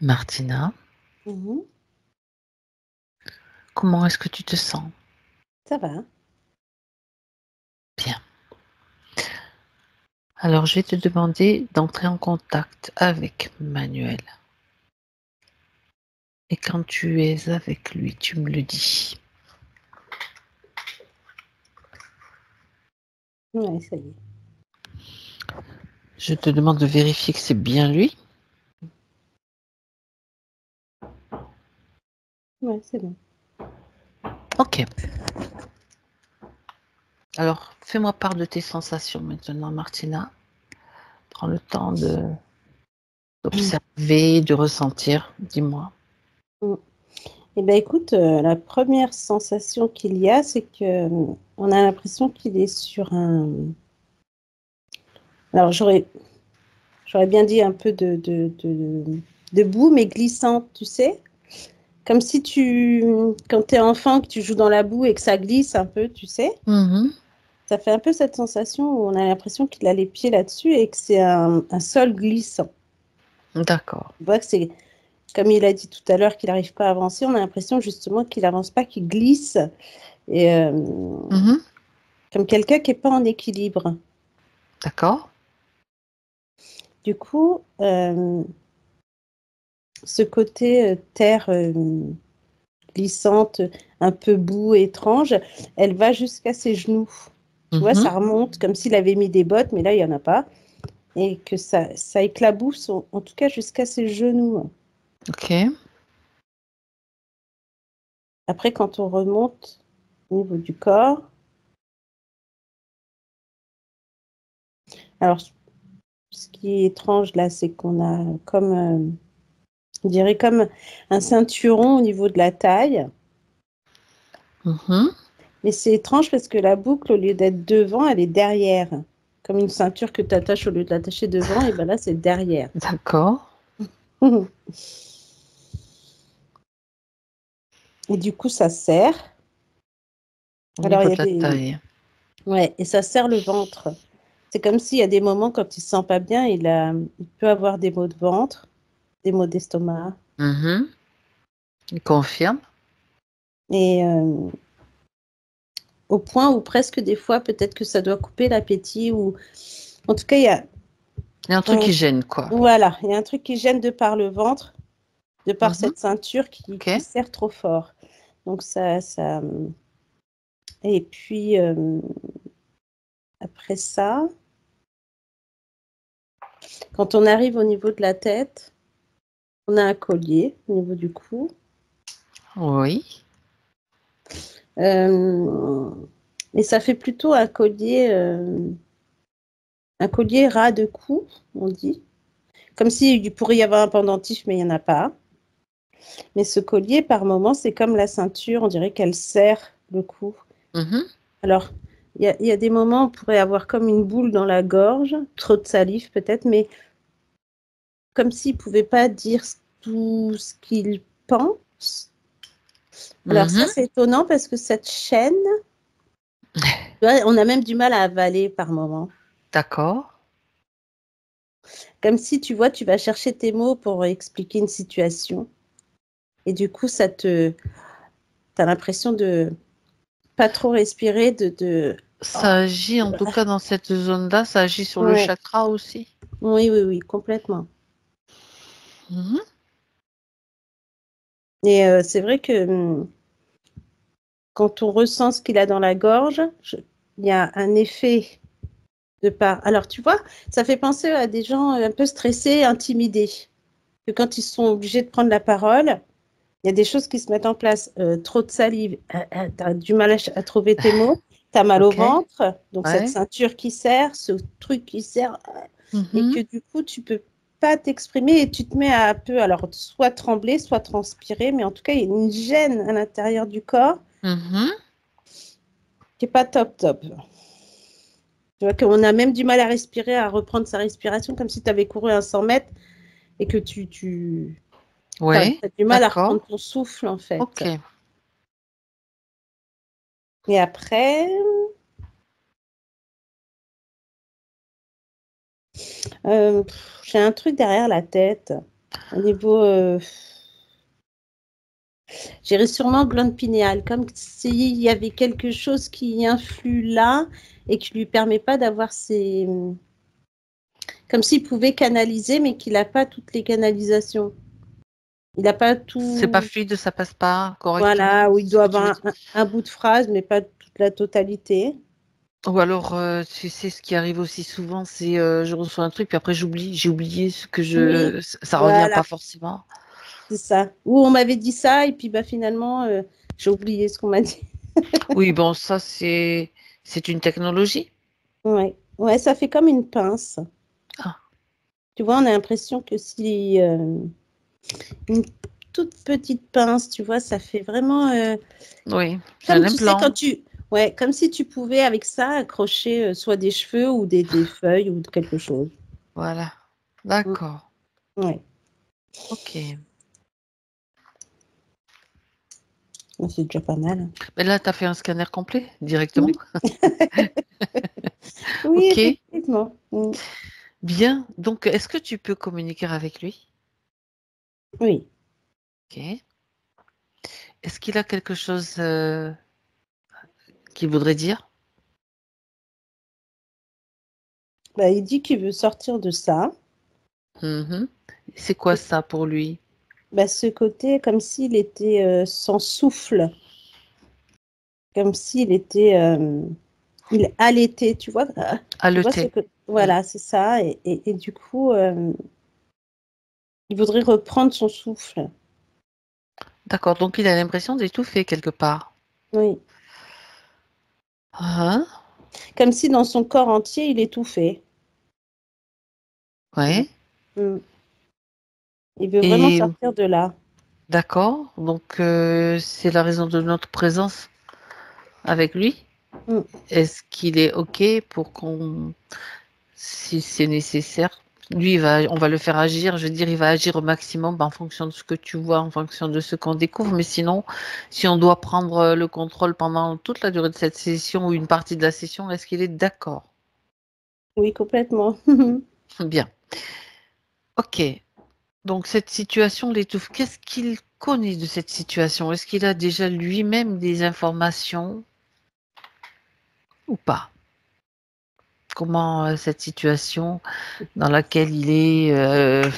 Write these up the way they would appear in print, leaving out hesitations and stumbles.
Martina, Mhm. comment est-ce que tu te sens? Ça va. Bien. Alors, je vais te demander d'entrer en contact avec Manuel. Et quand tu es avec lui, tu me le dis. Ouais, ça y est. Je te demande de vérifier que c'est bien lui. Ouais, c'est bon. Ok. Alors, fais-moi part de tes sensations maintenant, Martina. Prends le temps d'observer, de ressentir. Dis-moi. Mm. Eh ben, écoute, la première sensation qu'il y a, c'est que on a l'impression qu'il est sur un. Alors, j'aurais bien dit un peu de boue, mais glissante, tu sais. Comme si quand tu es enfant, que tu joues dans la boue et que ça glisse un peu, tu sais. Mhm. Ça fait un peu cette sensation où on a l'impression qu'il a les pieds là-dessus et que c'est un sol glissant. D'accord. On voit que c'est, comme il a dit tout à l'heure, qu'il n'arrive pas à avancer. On a l'impression justement qu'il n'avance pas, qu'il glisse. Et Mhm. comme quelqu'un qui n'est pas en équilibre. D'accord. Du coup, ce côté terre glissante, un peu boue, étrange, elle va jusqu'à ses genoux. Tu vois, ça Mhm. remonte comme s'il avait mis des bottes, mais là, il n'y en a pas. Et que ça éclabousse, en tout cas, jusqu'à ses genoux. Ok. Après, quand on remonte au niveau du corps, alors, ce qui est étrange là, c'est qu'on a comme, on dirait comme un ceinturon au niveau de la taille. Mhm. Mais c'est étrange parce que la boucle, au lieu d'être devant, elle est derrière. Comme une ceinture que tu attaches au lieu de l'attacher devant, et ben là, c'est derrière. D'accord. Et du coup, ça serre. Au Alors, il niveau y de a la des. taille. Ouais, et ça serre le ventre. C'est comme s'il y a des moments, quand il ne se sent pas bien, il peut avoir des maux de ventre, des maux d'estomac. Mhm. Il confirme. Et au point où presque des fois, peut-être que ça doit couper l'appétit. Ou en tout cas, il y a. Il y a un truc qui gêne, quoi. Voilà, il y a un truc qui gêne de par le ventre, de par Mhm. cette ceinture Ok. qui serre trop fort. Donc ça. Et puis après ça, quand on arrive au niveau de la tête, on a un collier au niveau du cou. Oui. Et ça fait plutôt un collier ras de cou, on dit. Comme s'il pourrait y avoir un pendentif, mais il n'y en a pas. Mais ce collier, par moment, c'est comme la ceinture, on dirait qu'elle serre le cou. Mhm. Alors, il y a des moments, on pourrait avoir comme une boule dans la gorge, trop de salive peut-être, mais comme s'il ne pouvait pas dire tout ce qu'il pense. Alors ça, Mhm. c'est étonnant parce que cette chaîne, tu vois, on a même du mal à avaler par moment. D'accord. Comme si, tu vois, tu vas chercher tes mots pour expliquer une situation. Et du coup, t'as l'impression de pas trop respirer, Ça oh, agit, en tout cas, dans cette zone-là, ça agit sur le ouais, chakra aussi. oui, oui, oui, complètement. Mhm. Et c'est vrai que quand on ressent ce qu'il a dans la gorge, il y a un effet de part. Alors, tu vois, ça fait penser à des gens un peu stressés, intimidés. Que quand ils sont obligés de prendre la parole, il y a des choses qui se mettent en place. Trop de salive, tu as du mal à trouver tes mots, tu as mal au Ok. ventre, donc cette Ouais. ceinture qui serre, ce truc qui serre, et que Mhm. du coup, tu peux pas t'exprimer et tu te mets à un peu, alors, soit trembler, soit transpirer, mais en tout cas, il y a une gêne à l'intérieur du corps Mhm. qui n'est pas top top. Tu vois qu'on a même du mal à respirer, à reprendre sa respiration, comme si tu avais couru un 100 mètres et que tu as Ouais. du mal à D'accord. reprendre ton souffle, en fait. Ok. Et après, j'ai un truc derrière la tête. Au niveau, j'irais sûrement glande pinéale, comme s'il y avait quelque chose qui influe là et qui lui permet pas d'avoir ses... Comme s'il pouvait canaliser, mais qu'il n'a pas toutes les canalisations. Il n'a pas C'est pas tout... fluide, ça passe pas correctement, Voilà, où il c'est ce doit que tu veux avoir dire. un bout de phrase, mais pas toute la totalité. Ou alors, tu sais, ce qui arrive aussi souvent, c'est je reçois un truc, puis après j'oublie, j'ai oublié ce que Oui, ça revient voilà, pas forcément. c'est ça. Ou on m'avait dit ça, et puis bah, finalement, j'ai oublié ce qu'on m'a dit. Oui, bon, ça, c'est une technologie. Ouais. Ouais, ça fait comme une pince. Ah, Tu vois, on a l'impression que si une toute petite pince, tu vois, ça fait vraiment oui, c'est un comme tu sais implant. ouais, comme si tu pouvais avec ça accrocher soit des cheveux ou des feuilles ou quelque chose. Voilà. Mm. D'accord. Ouais, Ok. bon, c'est déjà pas mal. Mais là, tu as fait un scanner complet directement. Oui, oui, Ok. effectivement. Mm. Bien. Donc, est-ce que tu peux communiquer avec lui? Oui. Ok. Est-ce qu'il a quelque chose qu'il voudrait dire? Bah, il dit qu'il veut sortir de ça. Mhm. C'est quoi ça pour lui? Bah, ce côté comme s'il était sans souffle, comme s'il était, il allaitait, tu vois ce Haleté. que, Mm. voilà, c'est ça. Et du coup, il voudrait reprendre son souffle. D'accord. Donc, il a l'impression d'étouffer quelque part. Oui. Hein. Comme si dans son corps entier, il étouffait. Tu vois. Ouais. Mm. Il veut vraiment Et sortir de là. d'accord. Donc, c'est la raison de notre présence avec lui. Mm. Est-ce qu'il est OK pour qu'on, si c'est nécessaire, lui, on va le faire agir. Je veux dire, il va agir au maximum en fonction de ce que tu vois, en fonction de ce qu'on découvre. Mais sinon, si on doit prendre le contrôle pendant toute la durée de cette session ou une partie de la session, est-ce qu'il est d'accord? Oui, complètement. Bien. OK. Donc, cette situation l'étouffe. Qu'est-ce qu'il connaît de cette situation? Est-ce qu'il a déjà lui-même des informations ou pas? Comment cette situation dans laquelle il est Mm.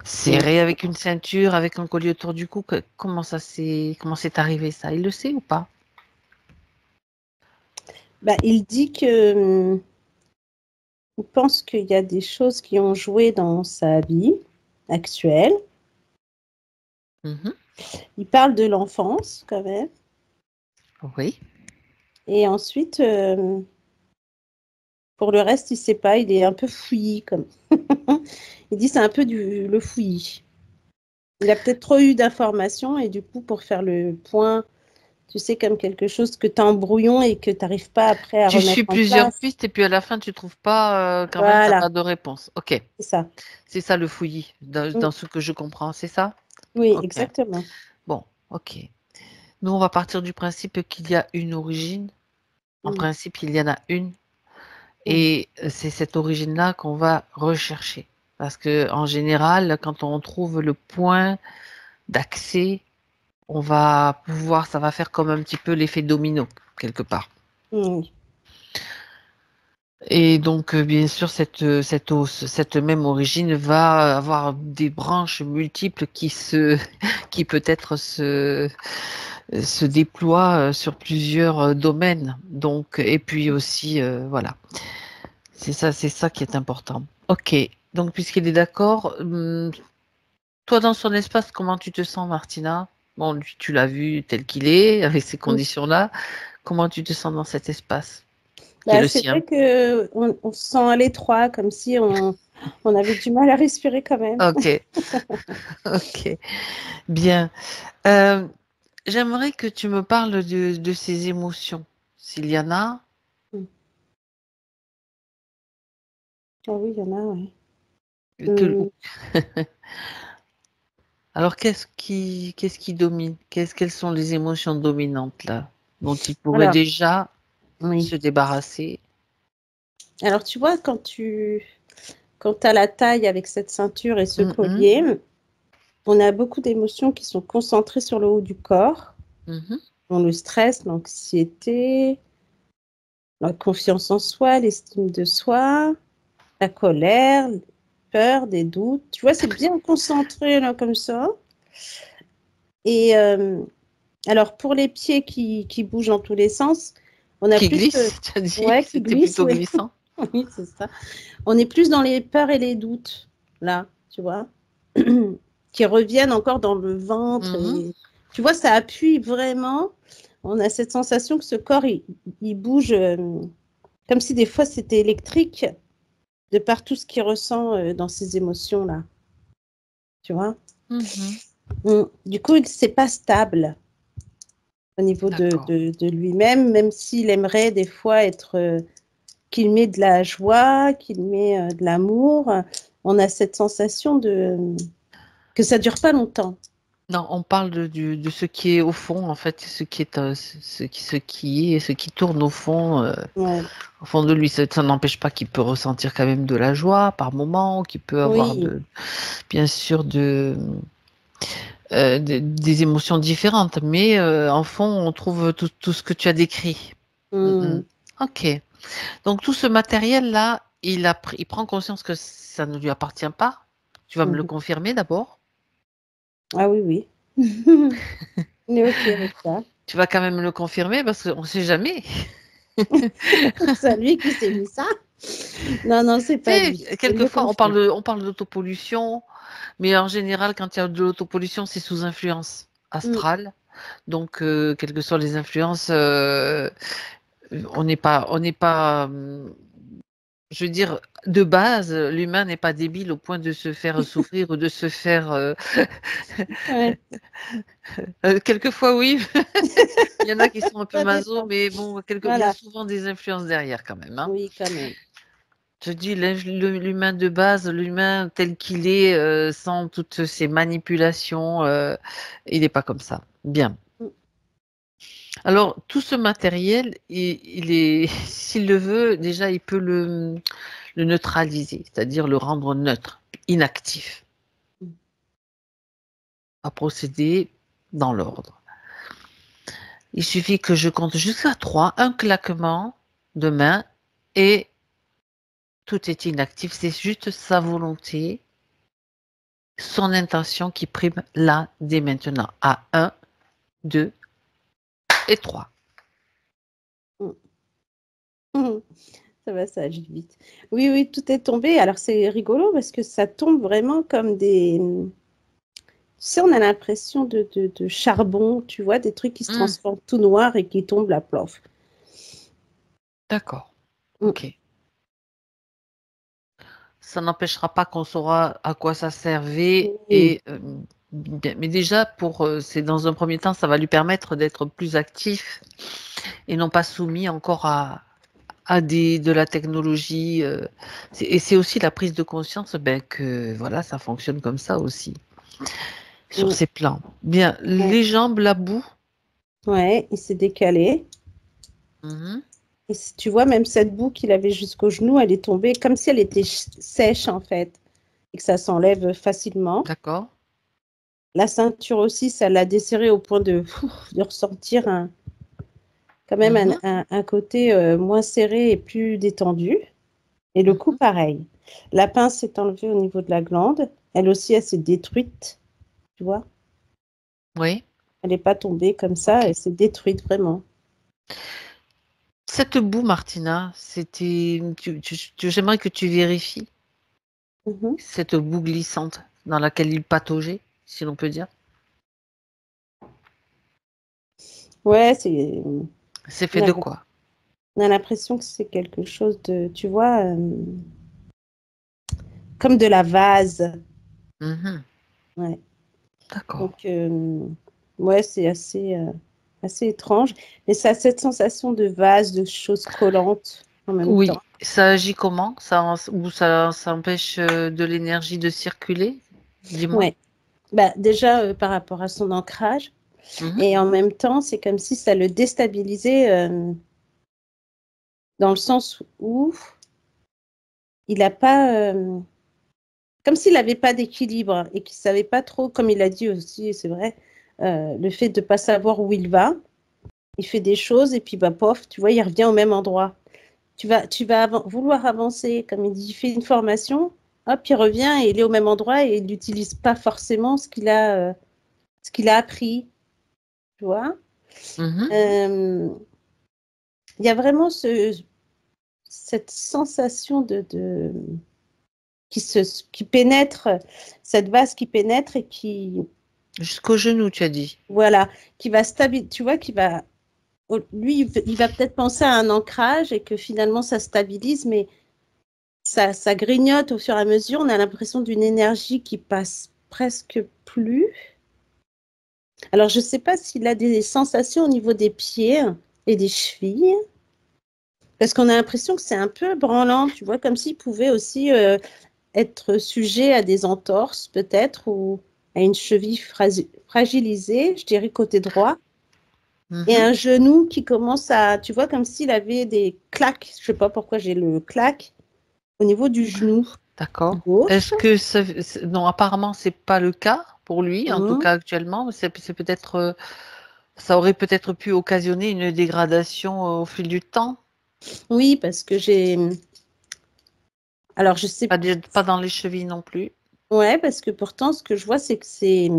serré avec une ceinture, avec un collier autour du cou, comment c'est arrivé ça? Il le sait ou pas? Bah, il dit que il pense qu'il y a des choses qui ont joué dans sa vie actuelle. Mhm. Il parle de l'enfance quand même. Oui. Et ensuite, pour le reste, il sait pas. Il est un peu fouillis comme. Il dit c'est un peu le fouillis. Il a peut-être trop eu d'informations et du coup, pour faire le point, tu sais, comme quelque chose que tu as en brouillon et que tu n'arrives pas après à Tu remettre suis en plusieurs place. pistes et puis à la fin tu trouves pas quand même t'as Voilà, pas de réponse. Ok, c'est ça. c'est ça le fouillis Mm. dans ce que je comprends, c'est ça? Oui, Ok. exactement. Bon, ok. Nous on va partir du principe qu'il y a une origine. En Mm. principe, il y en a une. Mm. Et c'est cette origine-là qu'on va rechercher. Parce que en général, quand on trouve le point d'accès, on va pouvoir, ça va faire comme un petit peu l'effet domino, quelque part. Mm. Et donc, bien sûr, cette os, cette même origine va avoir des branches multiples qui peut-être se déploient sur plusieurs domaines. Donc, et puis aussi, voilà. C'est ça qui est important. Ok. Donc, puisqu'il est d'accord, toi, dans son espace, comment tu te sens, Martina? Bon, lui, tu l'as vu tel qu'il est, avec ces Mm. conditions-là. Comment tu te sens dans cet espace qui est Bah, le c'est sien? vrai que on se sent à l'étroit, comme si on avait du mal à respirer quand même. Ok, ok, bien. Euh, J'aimerais que tu me parles de ces émotions, s'il y en a. Mm. Ah oui, il y en a, ouais. que- Mm. Alors, qu'est-ce qui domine? Quelles sont les émotions dominantes là, dont il pourrait Alors, déjà oui. se débarrasser? Alors, tu vois, quand tu as la taille avec cette ceinture et ce Mhm. collier, On a beaucoup d'émotions qui sont concentrées sur le haut du corps, Mhm. dont le stress, l'anxiété, la confiance en soi, l'estime de soi, la colère, la peur, des doutes. Tu vois, c'est bien concentré là comme ça. Et alors, pour les pieds qui bougent dans tous les sens, on a Qui plus... glisse, tu as dit, ouais, qui c'était glissent, plutôt oui. glissant. Oui, c'est ça. On est plus dans les peurs et les doutes, là, tu vois, qui reviennent encore dans le ventre. Mhm. Et, tu vois, ça appuie vraiment. On a cette sensation que ce corps, il bouge comme si des fois c'était électrique de par tout ce qu'il ressent dans ces émotions-là, tu vois. Mhm. Du coup, c'est pas stable au niveau D'accord. de lui-même, même s'il aimerait des fois être, qu'il met de la joie, qu'il met de l'amour. On a cette sensation que ça dure pas longtemps. Non, on parle de ce qui est au fond, en fait, ce qui est, ce qui tourne Ouais. au fond de lui. Ça n'empêche pas qu'il peut ressentir quand même de la joie par moment, qu'il peut avoir Oui. bien sûr, des émotions différentes, mais en fond, on trouve tout ce que tu as décrit. Mm, mm. Mm. Ok. Donc tout ce matériel-là, il prend conscience que ça ne lui appartient pas. Tu vas me le Mhm. confirmer d'abord. Ah oui, oui. On est OK avec ça. Tu vas quand même me le confirmer parce qu'on ne sait jamais. C'est lui qui s'est mis ça. Non, non, c'est Tu pas lui. sais, Je le quelquefois, confirme. on parle d'autopollution, mais en général, quand il y a de l'autopollution, c'est sous influence Mm. astrale. Donc, quelles que soient les influences, on n'est pas, je veux dire, de base, l'humain n'est pas débile au point de se faire souffrir ou de se faire. Ouais. Quelquefois, oui, il y en a qui sont un peu Ça maso, dépend. mais bon, il y a Voilà. souvent des influences derrière quand même, hein. Oui, quand même. Je dis l'humain de base, l'humain tel qu'il est, sans toutes ces manipulations, il n'est pas comme ça. Bien. Mm. Alors, tout ce matériel, il est, s'il le veut, déjà, il peut le neutraliser, c'est-à-dire le rendre neutre, inactif, Mm. à procéder dans l'ordre. Il suffit que je compte jusqu'à 3, un claquement de main et tout est inactif. C'est juste sa volonté, son intention qui prime là, dès maintenant. À 1, 2 et 3. Mm. Mm. Ça va, ça agit vite. Oui, oui, tout est tombé. Alors, c'est rigolo parce que ça tombe vraiment comme des... Tu sais, on a l'impression de charbon, tu vois, des trucs qui se transforment tout noir et qui tombent là, plof. D'accord. Mm. Ok. Ça n'empêchera pas qu'on saura à quoi ça servait Oui. et mais déjà c'est dans un premier temps ça va lui permettre d'être plus actif et non pas soumis encore à de la technologie et c'est aussi la prise de conscience ben, que voilà ça fonctionne comme ça aussi sur Mm. ces plans. Bien, Ouais. les jambes, la boue. Ouais, il s'est décalé. Mhm. Et tu vois, même cette boue qu'il avait jusqu'au genou, elle est tombée comme si elle était sèche, en fait, et que ça s'enlève facilement. D'accord. La ceinture aussi, ça l'a desserré au point de ressentir quand même Mhm. un côté moins serré et plus détendu. Et le cou, Mhm. pareil. La pince s'est enlevée au niveau de la glande. Elle aussi, elle s'est détruite, tu vois. Oui, Elle n'est pas tombée comme ça, ok. elle s'est détruite vraiment. Cette boue, Martina, j'aimerais que tu vérifies Mhm. cette boue glissante dans laquelle il pataugeait, si l'on peut dire. Ouais, c'est... C'est fait On a, de quoi? on a l'impression que c'est quelque chose de, tu vois, comme de la vase. Mhm. Ouais. D'accord. Donc, ouais, c'est assez étrange. Mais ça a cette sensation de vase, de choses collantes en même Oui, temps. ça agit comment? Ou ça empêche de l'énergie de circuler? Dis-moi. Ouais. Bah, déjà, par rapport à son ancrage. Mhm. Et en même temps, c'est comme si ça le déstabilisait dans le sens où il n'a pas, comme s'il n'avait pas d'équilibre et qu'il ne savait pas trop, comme il a dit aussi, c'est vrai, le fait de ne pas savoir où il va. Il fait des choses et puis, bah, pof, tu vois, il revient au même endroit. Tu vas vouloir avancer, comme il dit, il fait une formation, hop, il revient et il est au même endroit et il n'utilise pas forcément ce qu'il a appris, tu vois. Mhm. Euh, Il y a vraiment cette sensation qui pénètre, cette vase qui pénètre et qui, Jusqu'au genou, tu as dit. voilà, qui va stabiliser, tu vois, lui, il va peut-être penser à un ancrage et que finalement ça stabilise, mais ça grignote au fur et à mesure. On a l'impression d'une énergie qui passe presque plus. Alors, je ne sais pas s'il a des sensations au niveau des pieds et des chevilles, parce qu'on a l'impression que c'est un peu branlant, tu vois, comme s'il pouvait aussi être sujet à des entorses, peut-être, ou à une cheville fragilisée, je dirais côté droit, et Mhm. un genou qui commence à, tu vois, comme s'il avait des claques. Je ne sais pas pourquoi j'ai le claque au niveau du genou D'accord. gauche. Est-ce que non, apparemment, c'est pas le cas pour lui, en tout Hum. cas actuellement. C'est peut-être, ça aurait peut-être pu occasionner une dégradation au fil du temps. Oui, parce que j'ai. Alors, je sais. Pas dans les chevilles non plus. Ouais, parce que pourtant, ce que je vois, c'est que c'est.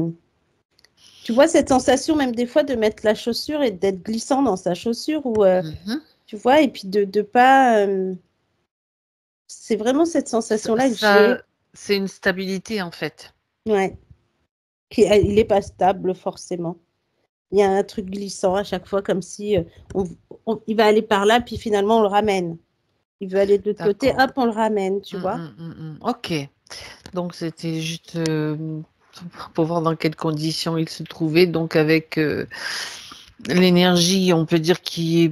Tu vois, cette sensation, même des fois, de mettre la chaussure et d'être glissant dans sa chaussure, ou Mhm. tu vois, et puis de pas. C'est vraiment cette sensation-là que j'ai. C'est une stabilité en fait. Ouais. Il n'est pas stable, forcément. Il y a un truc glissant à chaque fois, comme si on- il va aller par là, puis finalement, on le ramène. Il veut aller de l'autre côté, D'accord. hop, on le ramène, tu vois. Ok. Donc c'était juste pour voir dans quelles conditions il se trouvait. Donc avec l'énergie, on peut dire qui est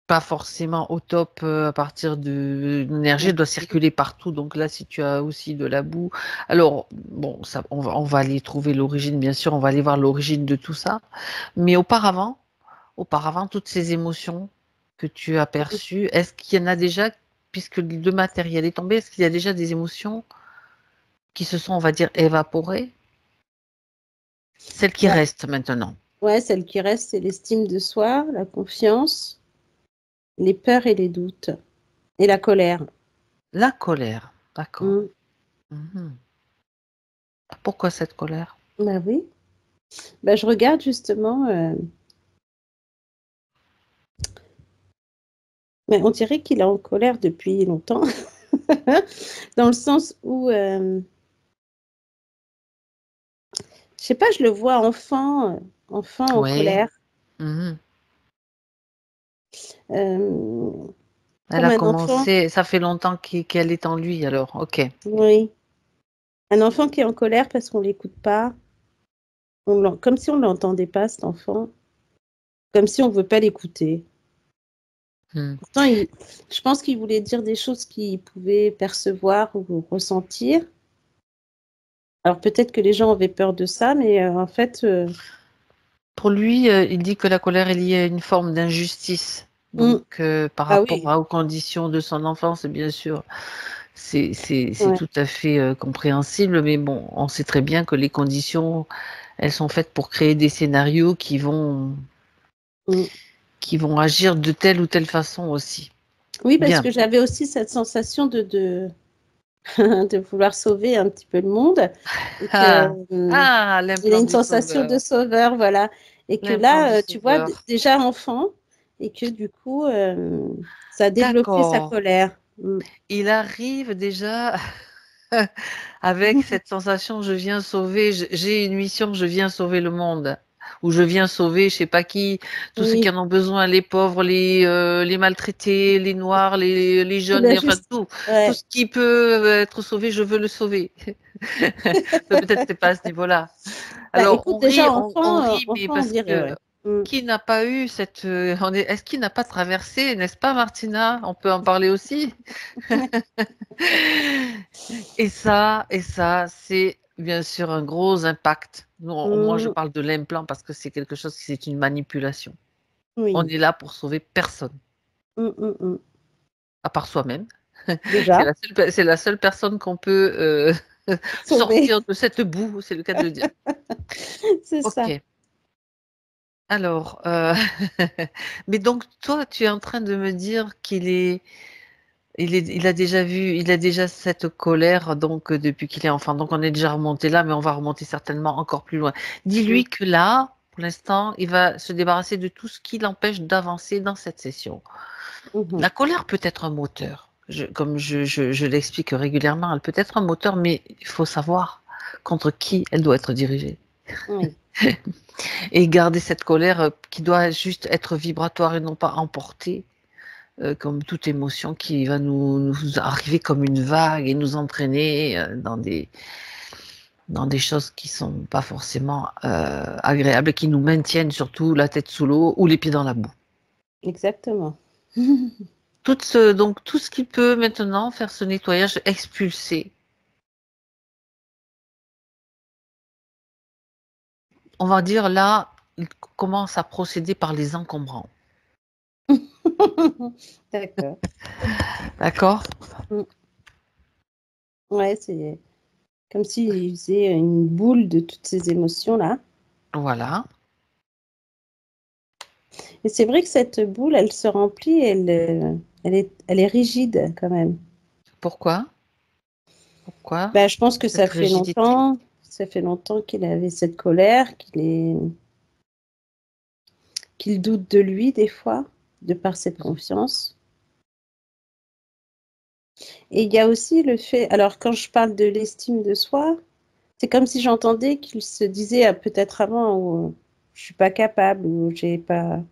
pas forcément au top à partir de l'énergie, elle doit circuler partout. Donc là, si tu as aussi de la boue, alors bon, ça, on va aller trouver l'origine, bien sûr, on va aller voir l'origine de tout ça. Mais auparavant, toutes ces émotions que tu as perçues, est-ce qu'il y en a déjà, puisque le matériel est tombé, est-ce qu'il y a déjà des émotions qui se sont, on va dire, évaporées, celles qui Bah, restent maintenant? ouais, celle qui reste, c'est l'estime de soi, la confiance, les peurs et les doutes, et la colère. La colère, d'accord. Mm. Mhm. Pourquoi cette colère? Bah oui. Bah, je regarde justement, mais on dirait qu'il est en colère depuis longtemps, dans le sens où, je sais pas, je le vois enfant en Oui. colère, Mhm. euh, Elle comme a un enfant, commencé, ça fait longtemps qu'elle est en lui, alors, ok. oui, un enfant qui est en colère parce qu'on l'écoute pas, comme si on l'entendait pas, cet enfant, comme si on veut pas l'écouter. Hmm. Pourtant, je pense qu'il voulait dire des choses qu'il pouvait percevoir ou ressentir. Alors peut-être que les gens avaient peur de ça, mais en fait, Pour lui, il dit que la colère est liée à une forme d'injustice. Donc, mm, par ah rapport oui, aux conditions de son enfance, bien sûr, c'est ouais, tout à fait compréhensible, mais bon, on sait très bien que les conditions, elles sont faites pour créer des scénarios mm. qui vont agir de telle ou telle façon aussi. Oui, parce Bien. que j'avais aussi cette sensation de vouloir sauver un petit peu le monde et que Ah, il a l'implant une du sensation de sauveur. sauveur, voilà. Et que L'implant du là, tu vois, sauveur. déjà enfant, et que du coup, ça a développé sa D'accord. colère. Mm. Il arrive déjà avec cette sensation, je viens sauver, j'ai une mission, je viens sauver le monde. Ou je viens sauver, je sais pas qui, tous ceux qui Oui, en ont besoin, les pauvres, les maltraités, les noirs, les c'est jeunes, la enfin juste. tout Ouais. ce qui peut être sauvé, je veux le sauver. Peut-être c'est pas à ce niveau-là. Bah, Alors écoute, déjà on enfant, rit, mais enfant, on parce dirait, que ouais. Mm. qui n'a pas eu cette, est-ce qu'il n'a pas traversé, n'est-ce pas, Martina? On peut en parler aussi. Et ça, c'est bien sûr un gros impact. Moi, je Mm. parle de l'implant parce que c'est quelque chose qui c'est une manipulation. On Oui. est là pour sauver personne, Mm, mm, mm. à part soi-même. Déjà. C'est la seule personne qu'on peut sauver. sortir de cette boue, c'est le cas de le dire. C'est ça. Ok. Alors, mais donc toi, tu es en train de me dire il a déjà vu, il a déjà cette colère donc depuis qu'il est enfant. Donc on est déjà remonté là, mais on va remonter certainement encore plus loin. Mm. Dis-lui que là, pour l'instant, il va se débarrasser de tout ce qui l'empêche d'avancer dans cette session. Mhm. La colère peut être un moteur. Comme je l'explique régulièrement, elle peut être un moteur, mais il faut savoir contre qui elle doit être dirigée. Oui, Et garder cette colère qui doit juste être vibratoire et non pas emportée, comme toute émotion qui va nous arriver comme une vague et nous entraîner dans des choses qui sont pas forcément agréables et qui nous maintiennent surtout la tête sous l'eau ou les pieds dans la boue. exactement. Donc tout ce qui peut maintenant faire ce nettoyage, expulser. On va dire là, il commence à procéder par les encombrants. D'accord. D'accord? Mm. Ouais, c'est comme s'il faisait une boule de toutes ces émotions-là. Voilà. Et c'est vrai que cette boule, elle se remplit, elle est rigide quand même. Pourquoi? Pourquoi Bah, je pense que cette rigidité? ça fait longtemps qu'il avait cette colère, qu'il doute de lui des fois, de par cette confiance. Et il y a aussi le fait, alors quand je parle de l'estime de soi, c'est comme si j'entendais qu'il se disait peut-être avant, je suis pas capable, ou j'ai pas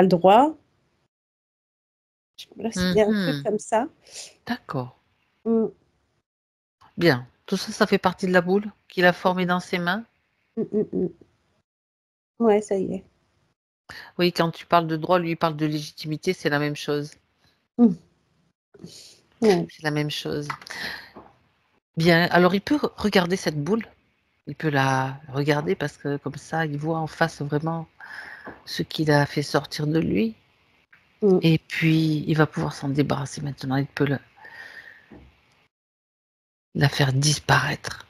le droit. Là, c'était un truc Mhm. comme ça. D'accord. Mm, Bien. Tout ça, ça fait partie de la boule qu'il a formée dans ses mains. mm, mm, mm. Ouais, ça y est. Oui, quand tu parles de droit, lui il parle de légitimité, c'est la même chose. Mm, ouais. C'est la même chose. Bien. Alors, il peut regarder cette boule. Il peut la regarder parce que comme ça, il voit en face vraiment ce qu'il a fait sortir de lui. Mm. Et puis, il va pouvoir s'en débarrasser maintenant. Il peut la faire disparaître.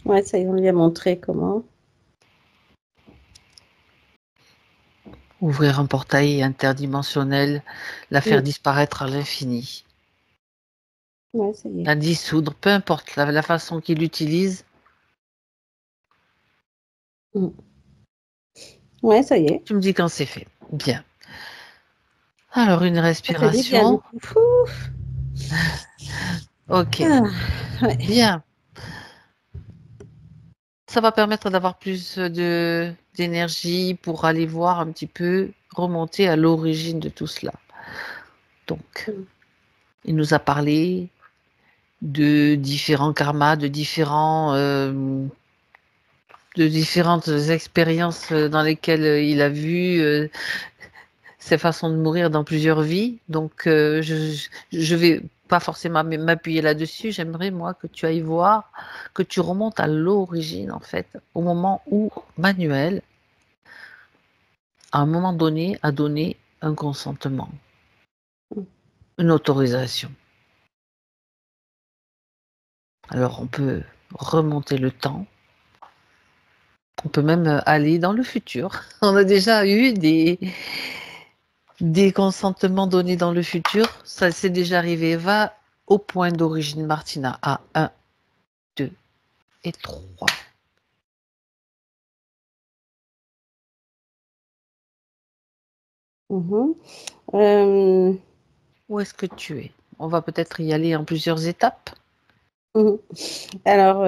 Ouais, ça y est, on lui a montré comment. Ouvrir un portail interdimensionnel, la faire Mm. disparaître à l'infini. Ouais, ça y est. La dissoudre, peu importe la façon qu'il utilise. Mm. Ouais, ça y est. Tu me dis quand c'est fait. Bien. Alors, une Ça fait du bien du respiration. coup. Ouf. Ok. Ah, ouais. Bien. Ça va permettre d'avoir plus de d'énergie pour aller voir un petit peu, remonter à l'origine de tout cela. Donc, Mm. il nous a parlé de différents karmas, de différentes expériences dans lesquelles il a vu ses façons de mourir dans plusieurs vies. Donc, je vais pas forcément m'appuyer là-dessus. J'aimerais, moi, que tu ailles voir, que tu remontes à l'origine, en fait, au moment où Manuel, à un moment donné, a donné un consentement, Mm. une autorisation. Alors, on peut remonter le temps. On peut même aller dans le futur. On a déjà eu des consentements donnés dans le futur. Ça s'est déjà arrivé. Va au point d'origine Martina à 1, 2 et 3. Mhm. Euh, Où est-ce que tu es? On va peut-être y aller en plusieurs étapes. mhm. Alors,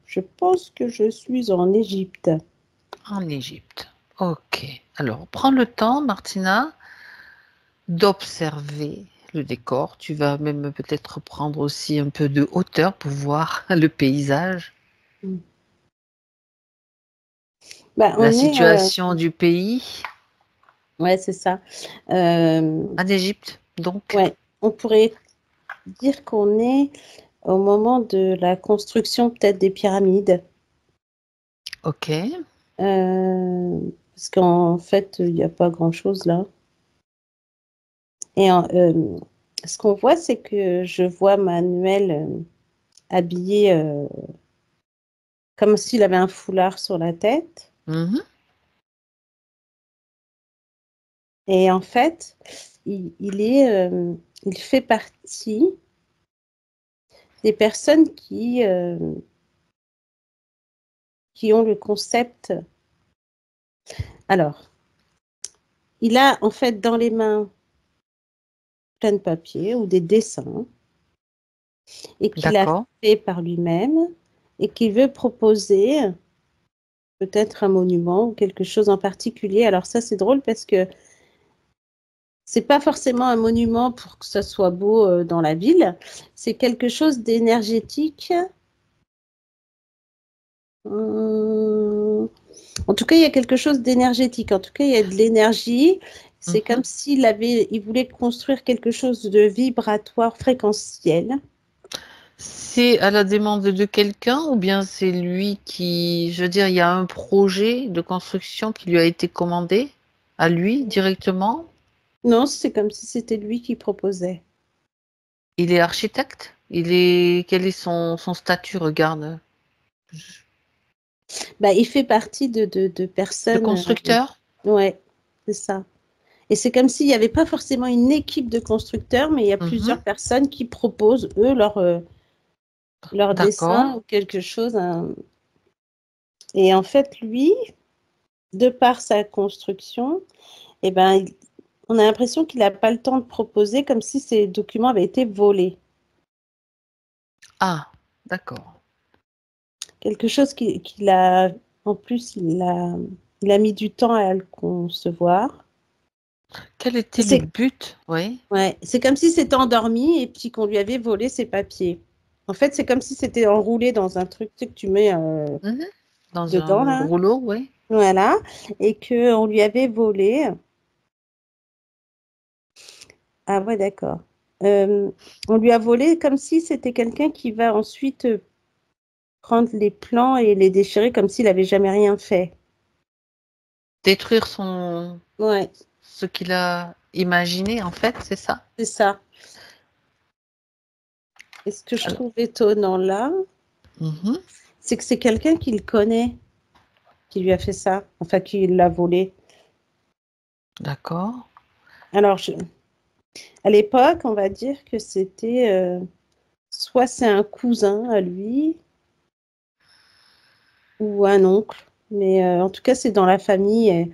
je pense que je suis en Égypte. En Égypte. Ok. Alors, prends le temps, Martina, d'observer le décor. Tu vas même peut-être prendre aussi un peu de hauteur pour voir le paysage, Mm. Bah, la on est, situation du pays ouais, c'est ça. Euh, en Égypte. Donc, ouais, on pourrait dire qu'on est au moment de la construction peut-être des pyramides. ok. Parce qu'en fait, il n'y a pas grand-chose là. Et ce qu'on voit, c'est que je vois Manuel habillé comme s'il avait un foulard sur la tête. Mhm. Et en fait, il fait partie des personnes qui ont le concept. Alors, il a en fait dans les mains plein de papiers ou des dessins et qu'il a D'accord. fait par lui-même et qu'il veut proposer peut-être un monument ou quelque chose en particulier. Alors ça, c'est drôle parce que c'est pas forcément un monument pour que ça soit beau dans la ville. C'est quelque chose d'énergétique. En tout cas, il y a quelque chose d'énergétique. En tout cas, il y a de l'énergie. C'est Mhm. comme il voulait construire quelque chose de vibratoire, fréquentiel. C'est à la demande de quelqu'un ou bien c'est lui qui, je veux dire, il y a un projet de construction qui lui a été commandé à lui directement? Non, c'est comme si c'était lui qui proposait. Il est architecte? Quel est son statut, regarde? Bah, il fait partie de De personnes. constructeur? Ouais, c'est ça. Et c'est comme s'il n'y avait pas forcément une équipe de constructeurs, mais il y a Mhm. plusieurs personnes qui proposent, eux, leur D'accord. dessin ou quelque chose. Et en fait, lui, de par sa construction, eh ben, on a l'impression qu'il n'a pas le temps de proposer, comme si ces documents avaient été volés. Ah, d'accord. Quelque chose qu'il a, en plus, il a mis du temps à le concevoir. Quel Et était le c'est, but? Oui. ouais, c'est comme si c'était endormi et puis qu'on lui avait volé ses papiers. En fait, c'est comme si c'était enroulé dans un truc, tu sais, que tu mets Mhm. Dans dedans, un là. rouleau, oui. Voilà. Et qu'on lui avait volé. Ah ouais, d'accord. Euh, on lui a volé comme si c'était quelqu'un qui va ensuite prendre les plans et les déchirer comme s'il n'avait jamais rien fait. Détruire Ouais, ce qu'il a imaginé, en fait, c'est ça? c'est ça. Et ce que je Alors, trouve étonnant là, mhm. c'est que c'est quelqu'un qu'il connaît qui lui a fait ça, enfin qui l'a volé. D'accord. Alors, à l'époque, on va dire que c'était soit c'est un cousin à lui ou un oncle, mais en tout cas, c'est dans la famille. Et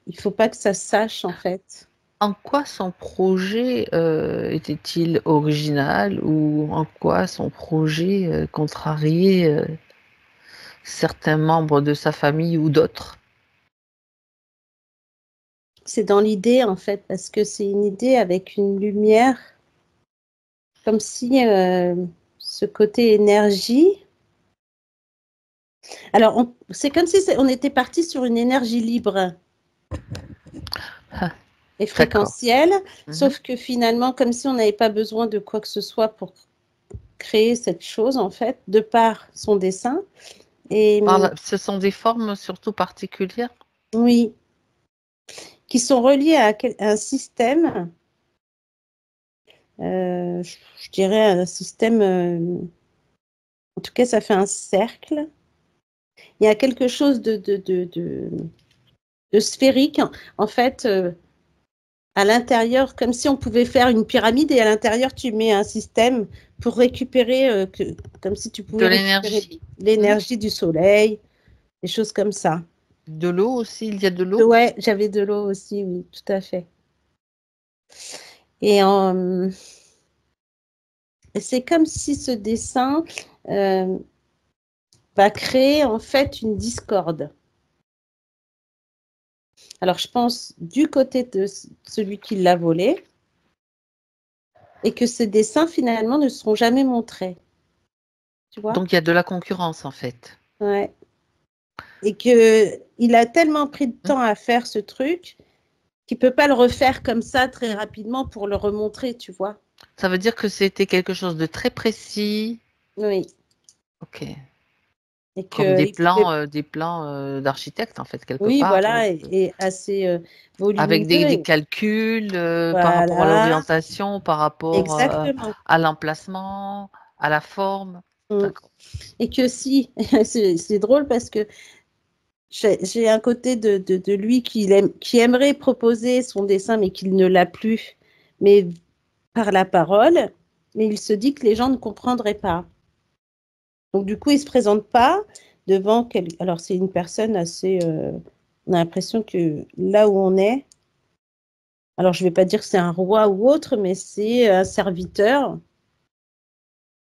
il faut pas que ça se sache en fait. En quoi son projet était-il original ou en quoi son projet contrariait certains membres de sa famille ou d'autres? C'est dans l'idée en fait, parce que c'est une idée avec une lumière, comme si ce côté énergie. Alors, c'est comme si on était parti sur une énergie libre Ah, et d'accord. fréquentielle, Mhm. sauf que finalement, comme si on n'avait pas besoin de quoi que ce soit pour créer cette chose, en fait, de par son dessin. Et Ce sont des formes surtout particulières. oui, qui sont reliées à un système, je dirais un système, en tout cas, ça fait un cercle. Il y a quelque chose de sphérique, en fait, à l'intérieur, comme si on pouvait faire une pyramide et à l'intérieur, tu mets un système pour récupérer, comme si tu De pouvais récupérer l'énergie. Mhm. l'énergie du soleil, des choses comme ça. De l'eau aussi, il y a de l'eau. Ouais, j'avais de l'eau aussi, oui, tout à fait. Et c'est comme si ce dessin euh, va créer en fait une discorde. Alors, je pense du côté de celui qui l'a volé et que ces dessins finalement ne seront jamais montrés, tu vois? Donc il y a de la concurrence en fait. Ouais. Et que il a tellement pris de Mhm. temps à faire ce truc qu'il peut pas le refaire comme ça très rapidement pour le remontrer, tu vois? Ça veut dire que c'était quelque chose de très précis. Oui. Ok. Et Comme que, des plans d'architecte, en fait, quelque oui, part. voilà, et assez Avec volumineux. des calculs par rapport à Voilà, l'orientation, par rapport exactement. à l'emplacement, à la forme. Mm. D'accord. Et que si, c'est drôle parce que j'ai un côté de lui qui aimerait proposer son dessin, mais qu'il ne l'a plus, mais par la parole, mais il se dit que les gens ne comprendraient pas. Donc, du coup, il ne se présente pas devant Alors, c'est une personne assez. On a l'impression que là où on est, alors je ne vais pas dire que c'est un roi ou autre, mais c'est un serviteur.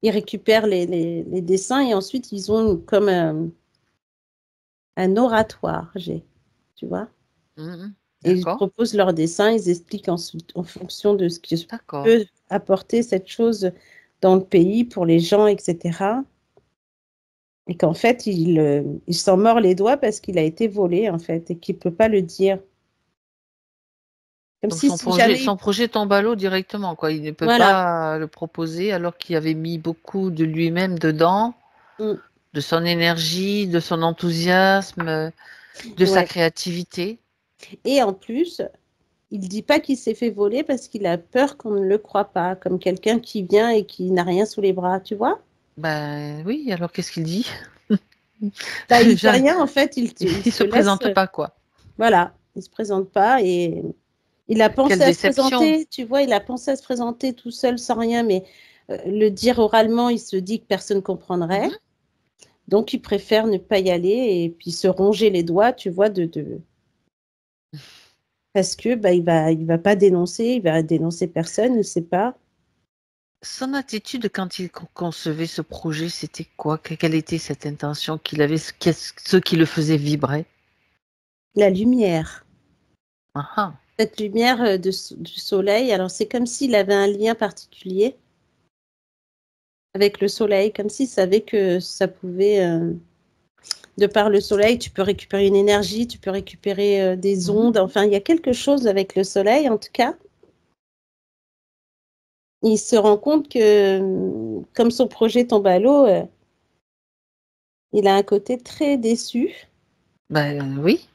Ils récupèrent les dessins et ensuite ils ont comme un oratoire, tu vois. Mhm. Et ils D'accord. proposent leurs dessins, ils expliquent en fonction de ce qui D'accord. peut apporter cette chose dans le pays pour les gens, etc. Et qu'en fait, il s'en mord les doigts parce qu'il a été volé, en fait, et qu'il ne peut pas le dire. Comme Donc si jamais... son projet tombe à l'eau directement, quoi. Il ne peut Voilà. pas le proposer alors qu'il avait mis beaucoup de lui-même dedans, Mm. de son énergie, de son enthousiasme, de sa Ouais. créativité. Et en plus, il ne dit pas qu'il s'est fait voler parce qu'il a peur qu'on ne le croie pas, comme quelqu'un qui vient et qui n'a rien sous les bras, tu vois? Ben oui, alors qu'est-ce qu'il dit? Bah, il dit rien, en fait, il Il se se laisse... présente pas, quoi. Voilà, il ne se présente pas et il a Quelle pensé à se déception. présenter, tu vois, il a pensé à se présenter tout seul sans rien, mais le dire oralement, il se dit que personne ne comprendrait. Mhm. Donc, il préfère ne pas y aller et puis se ronger les doigts, tu vois, parce que bah, il va pas dénoncer, il va dénoncer personne, il sait pas. Son attitude quand il concevait ce projet, c'était quoi? Quelle était cette intention qu'il avait? Ce qui le faisait vibrer? La lumière, Ah ah. cette lumière du soleil, alors c'est comme s'il avait un lien particulier avec le soleil, comme s'il savait que ça pouvait, de par le soleil, tu peux récupérer une énergie, tu peux récupérer des Mhm. ondes, enfin, il y a quelque chose avec le soleil, en tout cas. Il se rend compte que, comme son projet tombe à l'eau, il a un côté très déçu Ben oui.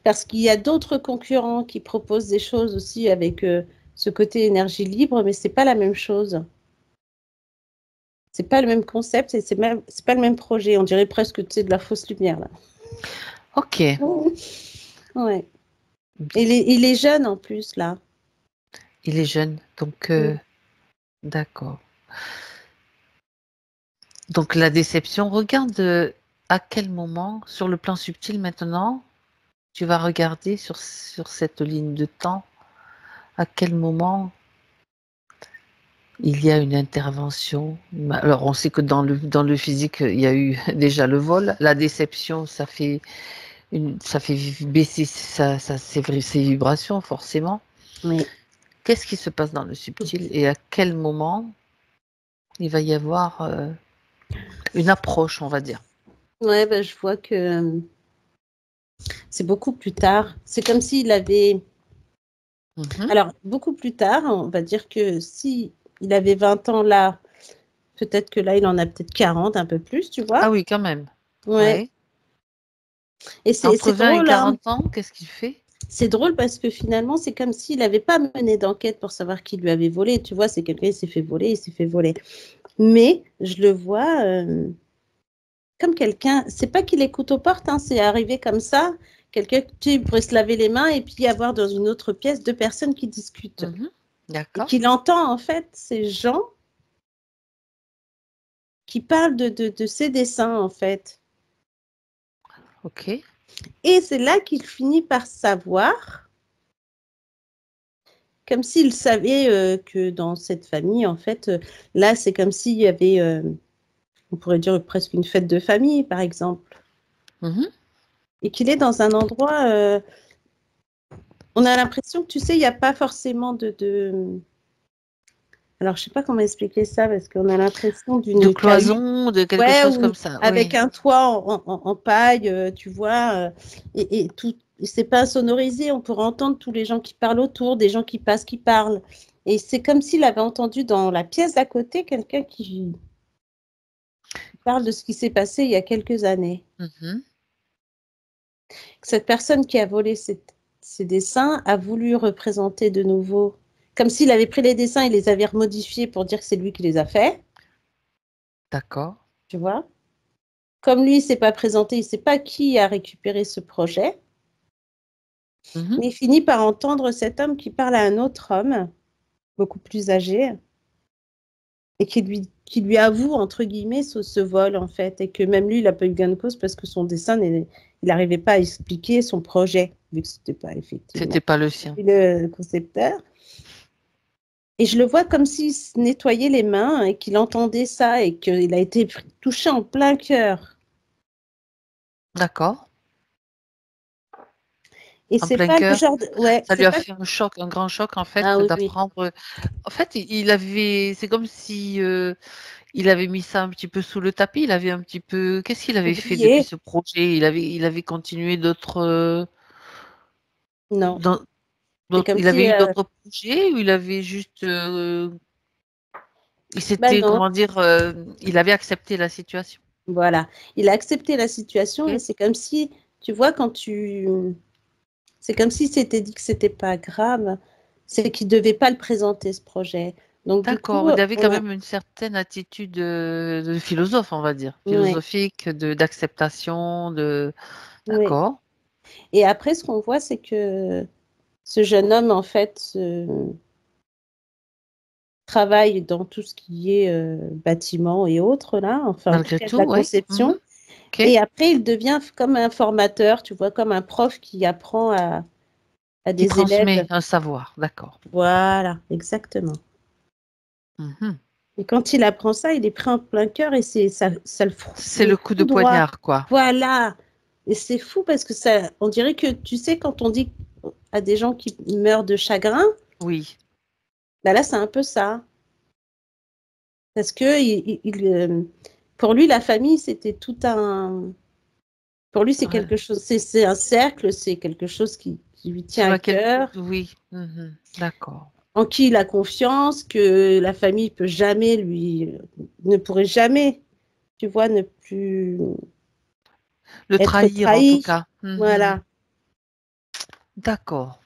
parce qu'il y a d'autres concurrents qui proposent des choses aussi avec ce côté énergie libre, mais c'est pas la même chose. C'est pas le même concept et c'est pas le même projet. On dirait presque que c'est de la fausse lumière là. Ok. Ouais. Et il est jeune en plus là. Il est jeune, donc Mm. d'accord. Donc la déception, regarde à quel moment, sur le plan subtil maintenant, tu vas regarder sur cette ligne de temps, à quel moment il y a une intervention. Alors on sait que dans le physique, il y a eu déjà le vol. La déception, ça fait baisser ses vibrations, forcément. Oui. Qu'est-ce qui se passe dans le subtil et à quel moment il va y avoir une approche, on va dire. Ouais, ben, je vois que c'est beaucoup plus tard. C'est comme s'il avait. Mhm. Alors, beaucoup plus tard, on va dire que si il avait 20 ans là, peut-être que là, il en a peut-être 40, un peu plus, tu Ah vois. oui, quand même. Ouais. Ouais. Et Entre c'est 20 et drôle, hein. 40 ans, qu'est-ce qu'il fait? C'est drôle parce que finalement, c'est comme s'il n'avait pas mené d'enquête pour savoir qui lui avait volé. Tu vois, c'est quelqu'un, il s'est fait voler, il s'est fait voler. Mais je le vois comme quelqu'un, c'est pas qu'il écoute aux portes, hein, c'est arrivé comme ça. Quelqu'un qui pourrait se laver les mains et puis y avoir dans une autre pièce deux personnes qui discutent. Mhm. Et D'accord. qu'il entend en fait ces gens qui parlent de ses dessins en fait. Ok. Et c'est là qu'il finit par savoir, comme s'il savait que dans cette famille, en fait, là, c'est comme s'il y avait, on pourrait dire presque une fête de famille, par exemple. Mhm. Et qu'il est dans un endroit, on a l'impression que, tu sais, il n'y a pas forcément alors, je ne sais pas comment expliquer ça, parce qu'on a l'impression De d'une cahute. cloison, de quelque Ouais, chose ou comme ça. avec Oui. un toit en paille, tu vois, et tout, c'est pas sonorisé, on pourrait entendre tous les gens qui parlent autour, des gens qui passent, qui parlent. Et c'est comme s'il avait entendu dans la pièce d'à côté quelqu'un qui parle de ce qui s'est passé il y a quelques années. Mhm. Cette personne qui a volé ces dessins a voulu représenter de nouveau, comme s'il avait pris les dessins et les avait remodifiés pour dire que c'est lui qui les a faits, D'accord. tu vois. Comme lui, il ne s'est pas présenté, il ne sait pas qui a récupéré ce projet, Mhm. mais il finit par entendre cet homme qui parle à un autre homme, beaucoup plus âgé, et qui lui avoue, entre guillemets, ce vol, en fait, et que même lui, il n'a pas eu gain de cause parce que son dessin, il n'arrivait pas à expliquer son projet, vu que ce n'était pas effectivement C'était pas le sien. le concepteur. Et je le vois comme s'il se nettoyait les mains et qu'il entendait ça et qu'il a été touché en plein cœur. D'accord. Et En c'est plein pas le cœur. genre de... Ouais, Ça lui c'est a pas... fait un choc, un grand choc en fait, Ah oui, oui. d'apprendre. En fait, il avait, c'est comme si il avait mis ça un petit peu sous le tapis. Il avait un petit peu. Qu'est-ce qu'il avait fait depuis Oublié. ce projet? Il avait continué d'autres. Non. Dans- C'est comme il si... avait eu d'autres projets ou il avait juste. Il Ben s'était, non. comment dire, il avait accepté la situation. Voilà. Il a accepté la situation et Ok. c'est comme si, tu vois, quand tu... C'est comme si c'était dit que c'était pas grave. C'est qu'il devait pas le présenter, ce projet. Donc du coup, D'accord. Il avait quand ouais, même une certaine attitude de philosophe, on va dire, ouais, philosophique, d'acceptation, de. ouais. D'accord. Et après, ce qu'on voit, c'est que ce jeune homme, en fait, travaille dans tout ce qui est bâtiment et autres, là, enfin, en tout Malgré cas de tout, la oui. conception. Mhm. Ok. Et après, il devient comme un formateur, tu vois, comme un prof qui apprend à Qui des élèves. transmet un savoir. D'accord. Voilà, exactement. Mhm. Et quand il apprend ça, il est pris en plein cœur et ça C'est le le coup de foudroie. poignard, quoi. Voilà. Et c'est fou parce que ça, on dirait que, tu sais, quand on dit à des gens qui meurent de chagrin, Oui. bah là, c'est un peu ça. Parce que pour lui, la famille, c'était tout un... Pour lui, c'est Ouais. quelque chose, c'est un cercle, c'est quelque chose qui lui tient Sur à laquelle. cœur, Oui. Mhm. D'accord. en qui il a confiance, que la famille peut jamais ne pourrait jamais, tu vois, ne plus Le être trahir, en tout trahi. cas. Mhm. Voilà. D'accord.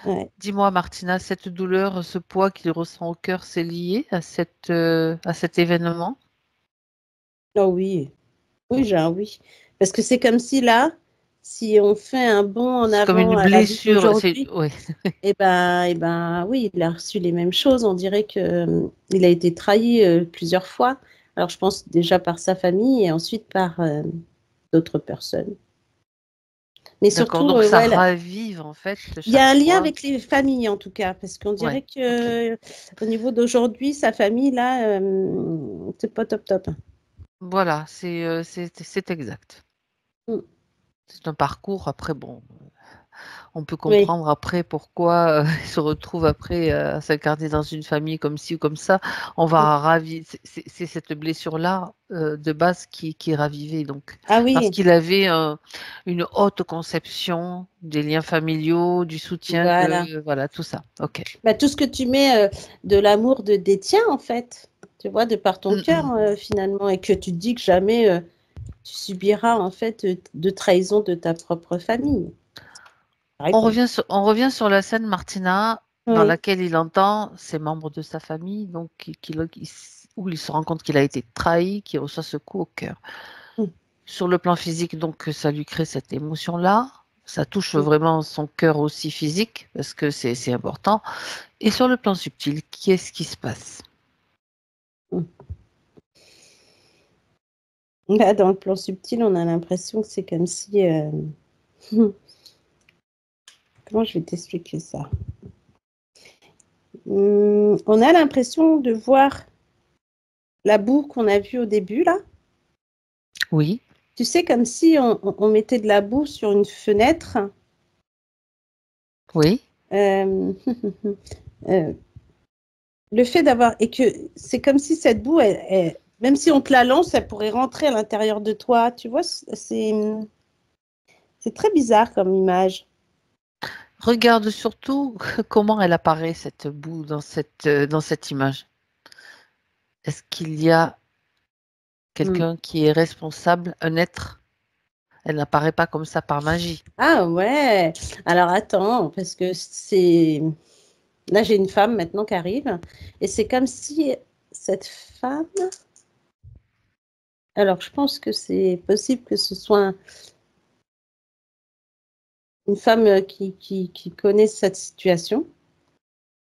Ouais. Dis-moi, Martina, cette douleur, ce poids qu'il ressent au cœur, c'est lié à cet événement? Oh oui, oui, j'ai un oui. Parce que c'est comme si là, si on fait un bond en C'est comme avant une à la vie blessure. d'aujourd'hui, Ouais. oui, il a reçu les mêmes choses. On dirait que il a été trahi plusieurs fois. Alors, je pense déjà par sa famille et ensuite par d'autres personnes. Mais D'accord. surtout, Donc ça ouais, ravive en fait il y a chaque un lien fois. avec les familles en tout cas, parce qu'on Ouais. dirait Ok. que au niveau d'aujourd'hui, sa famille là, c'est pas top top. Voilà. C'est exact. Mm. C'est un parcours. Après, bon. On peut Oui, comprendre après pourquoi il se retrouve après à s'incarner dans une famille comme ci ou comme ça. On mm. va ravir. C'est cette blessure-là de base qui est ravivée. Donc, Ah parce oui, qu'il avait une haute conception des liens familiaux, du soutien, voilà. voilà, tout ça. Ok. Bah, tout ce que tu mets de l'amour des tiens, en fait, tu vois, de par ton Mm, cœur, mm. finalement, et que tu te dis que jamais tu subiras, en fait, de trahison de ta propre famille, par exemple. On revient sur la scène Martina dans Oui. laquelle il entend ses membres de sa famille, donc où il se rend compte qu'il a été trahi, qu'il reçoit ce coup au cœur. Mm, Sur le plan physique, donc, ça lui crée cette émotion-là. Ça touche mm, vraiment son cœur aussi physique, parce que c'est important. Et sur le plan subtil, qu'est-ce qui se passe? mm. Là, dans le plan subtil, on a l'impression que c'est comme si... comment je vais t'expliquer ça? On a l'impression de voir la boue qu'on a vue au début, là. Oui, Tu sais, comme si on mettait de la boue sur une fenêtre. oui. Euh, euh, le fait d'avoir... Et que c'est comme si cette boue, même si on te la lance, elle pourrait rentrer à l'intérieur de toi. Tu vois, c'est très bizarre comme image. Regarde surtout comment elle apparaît, cette boue, dans cette image. Est-ce qu'il y a quelqu'un qui est responsable, un être. Elle n'apparaît pas comme ça par magie. Ah ouais. Alors attends, parce que c'est... Là, j'ai une femme maintenant qui arrive. Et c'est comme si cette femme... Alors, je pense que c'est possible que ce soit une femme qui connaît cette situation.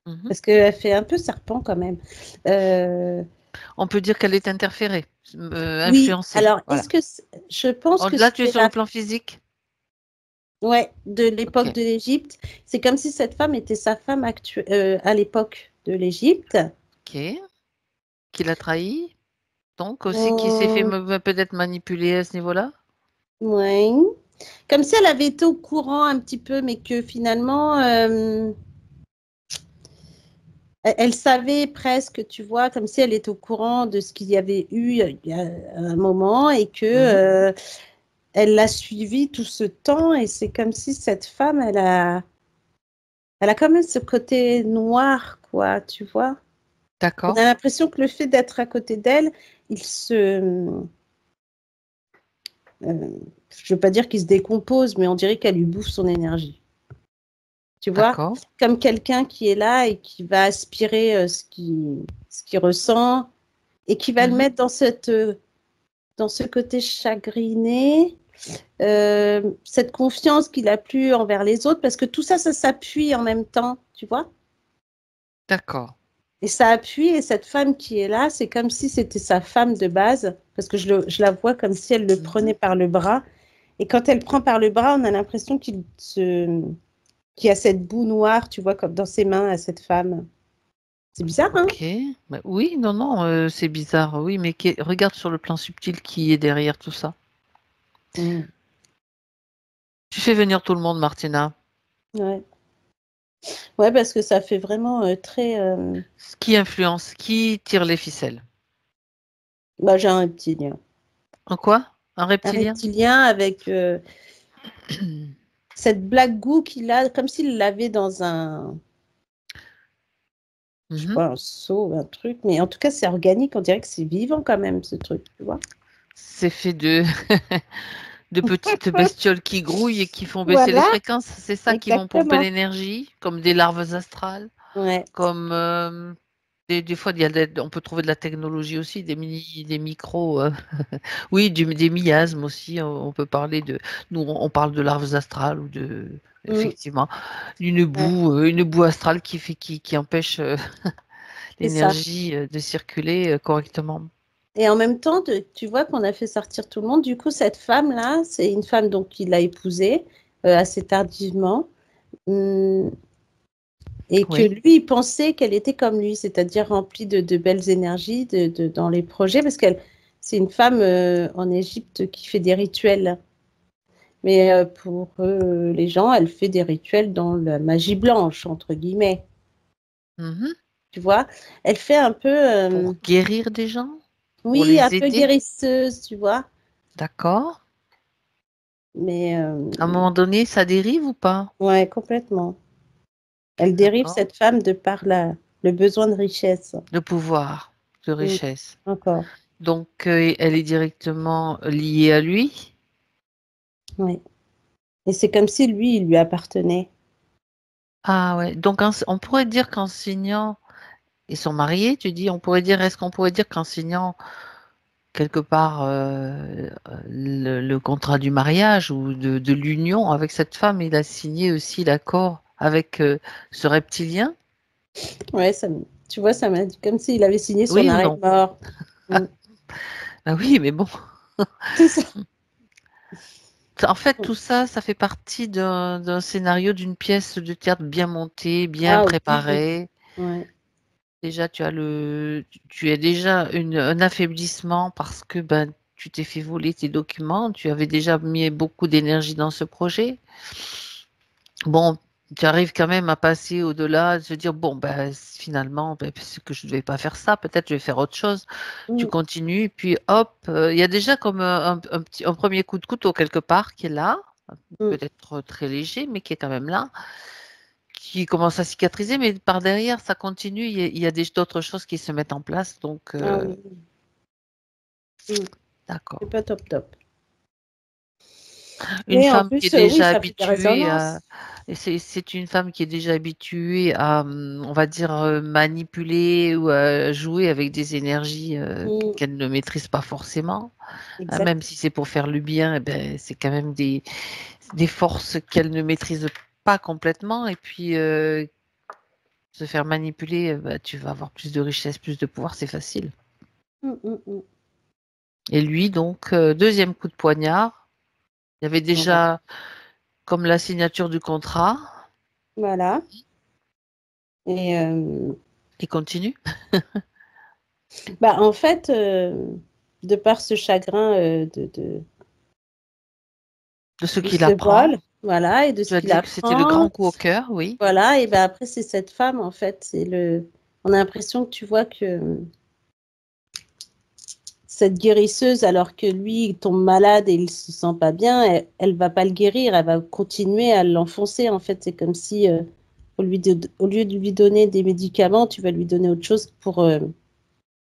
Mhm. Parce qu'elle fait un peu serpent quand même. Euh, On peut dire qu'elle est interférée, oui, influencée. alors Voilà. je pense Oh, que là, tu es c'est sur le plan physique? ouais, de l'époque Ok. de l'Égypte. C'est comme si cette femme était sa femme actuelle à l'époque de l'Égypte. Ok. Qui l'a trahi? Donc, aussi qui s'est fait Hum, peut-être manipuler à ce niveau-là? ouais. Comme si elle avait été au courant un petit peu, mais que finalement, elle savait presque, tu vois, comme si elle était au courant de ce qu'il y avait eu il y a un moment et que Mhm. elle l'a suivi tout ce temps. Et c'est comme si cette femme, elle a quand même ce côté noir, quoi, tu vois. On D'accord. a l'impression que le fait d'être à côté d'elle, il se, je ne veux pas dire qu'il se décompose, mais on dirait qu'elle lui bouffe son énergie. Tu vois, D'accord. comme quelqu'un qui est là et qui va aspirer ce qu'il ressent et qui va le Mhm. mettre dans ce côté chagriné, cette confiance qu'il a plus envers les autres, parce que tout ça, ça s'appuie en même temps, tu vois. D'accord. Et ça appuie, et cette femme qui est là, c'est comme si c'était sa femme de base, parce que je la vois comme si elle le prenait Mhm. par le bras. Et quand elle prend par le bras, on a l'impression qu'il y a cette boue noire, tu vois, comme dans ses mains à cette femme. C'est bizarre, hein? Ok. Bah oui, non, non, c'est bizarre. Oui, mais regarde sur le plan subtil qui est derrière tout ça. Mm. Tu fais venir tout le monde, Martina. Ouais. Ouais, parce que ça fait vraiment très. Qui influence, qui tire les ficelles? Bah, j'ai un reptilien. En quoi? Un Un reptilien? reptilien avec cette blague goût qu'il a, comme s'il l'avait dans un, je sais Mhm. pas, un seau, un truc. Mais en tout cas, c'est organique. On dirait que c'est vivant quand même, ce truc, tu vois. C'est fait de, de petites bestioles qui grouillent et qui font baisser les Voilà, fréquences. C'est ça qui vont pomper exactement. l'énergie, comme des larves astrales, Ouais, comme des fois on peut trouver de la technologie aussi, des micros, oui, des miasmes aussi. On peut parler de, nous on parle de larves astrales ou de, mm, effectivement, ouais, une boue astrale qui empêche c'est ça. l'énergie de circuler correctement. Et en même temps, tu vois qu'on a fait sortir tout le monde. Du coup, cette femme-là, c'est une femme donc qu'il a épousée assez tardivement. Hum, et que Oui, lui, il pensait qu'elle était comme lui, c'est-à-dire remplie de belles énergies dans les projets, parce qu'elle, c'est une femme en Égypte qui fait des rituels. Mais pour les gens, elle fait des rituels dans la magie blanche, entre guillemets. mhm. Tu vois, elle fait un peu, Pour guérir des gens, pour oui, un les peu aider. guérisseuse, tu vois. D'accord. Mais À un moment donné, ça dérive ou pas? ouais, complètement. Elle dérive D'accord. cette femme de par le besoin de richesse. Le pouvoir de Mm, richesse. encore. Donc, elle est directement liée à lui. Ouais. Et c'est comme si lui, il lui appartenait. Ah ouais. Donc, on pourrait dire qu'enseignant, ils sont mariés, tu dis, est-ce qu'on pourrait dire qu'enseignant quelque part le contrat du mariage ou de l'union avec cette femme, il a signé aussi l'accord avec ce reptilien? Ouais, tu vois, ça m'a dit comme s'il avait signé son Oui ou arrêt de non? mort. Mm. Ah oui, mais bon. C'est ça. En fait, tout ça, ça fait partie d'un scénario, d'une pièce de théâtre bien montée, bien Ah oui. préparée. Ouais. Déjà, tu as déjà un affaiblissement parce que ben, tu t'es fait voler tes documents. Tu avais déjà mis beaucoup d'énergie dans ce projet. Bon, tu arrives quand même à passer au-delà, de se dire, bon, ben, finalement, ben, c'est que je ne devais pas faire ça, peut-être je vais faire autre chose. Tu Mm, continues, puis hop, il y a déjà comme un premier coup de couteau quelque part qui est là, mm. peut-être très léger, mais qui est quand même là, qui commence à cicatriser, mais par derrière, ça continue, il y a d'autres choses qui se mettent en place. Donc, Ah oui. Mm. D'accord. C'est pas top top. Une Mais en femme qui est plus, oui, déjà ça fait des habituée à... résonances. et c'est une femme qui est déjà habituée à, on va dire, manipuler ou à jouer avec des énergies Mm. qu'elle ne maîtrise pas forcément. Hein, même Exact. si c'est pour faire le bien, eh ben, c'est quand même des forces qu'elle ne maîtrise pas complètement. Et puis, se faire manipuler, bah, tu vas avoir plus de richesse, plus de pouvoir, c'est facile. Mm, mm, mm. Et lui, donc, deuxième coup de poignard. Il y avait Voilà. déjà comme la signature du contrat Voilà. Et qui continue. bah, en fait, de par ce chagrin De ce de qu'il ce apprend. vol, voilà, et de Tu ce as qu'il dit que c'était le grand apprend, coup au cœur, oui. voilà, et ben après, c'est cette femme, en fait, on a l'impression que tu vois que cette guérisseuse, alors que lui, il tombe malade et il se sent pas bien, elle va pas le guérir, elle va continuer à l'enfoncer, en fait. C'est comme si, au lieu de lui donner des médicaments, tu vas lui donner autre chose pour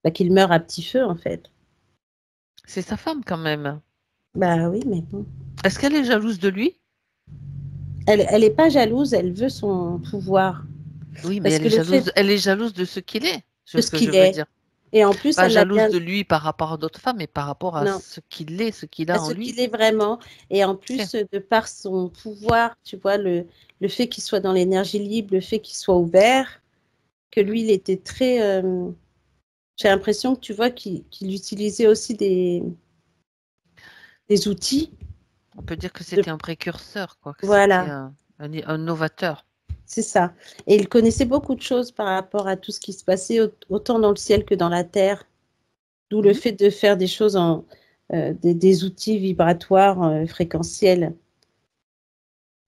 bah, qu'il meure à petit feu, en fait. C'est sa femme quand même. Bah oui, mais bon. Est-ce qu'elle est jalouse de lui? Elle est pas jalouse, elle veut son pouvoir. Oui, mais Parce que le fait elle est jalouse de ce qu'il est, c'est de ce ce que je qu'il veux est. dire. Et en plus, Pas elle l'a jalouse bien. de lui par rapport à d'autres femmes, mais par rapport à Non, ce qu'il est, ce qu'il à a en ce lui. qu'il est vraiment. Et en Ok. plus, de par son pouvoir, tu vois, le fait qu'il soit dans l'énergie libre, le fait qu'il soit ouvert, que Mhm. lui, il était très. J'ai l'impression que tu vois qu'il utilisait aussi des outils. On peut dire que De, c'était un précurseur, quoi, que c'était voilà, un novateur. c'est ça. Et il connaissait beaucoup de choses par rapport à tout ce qui se passait, autant dans le ciel que dans la terre. D'où le Mhm. fait de faire des choses des outils vibratoires fréquentiels.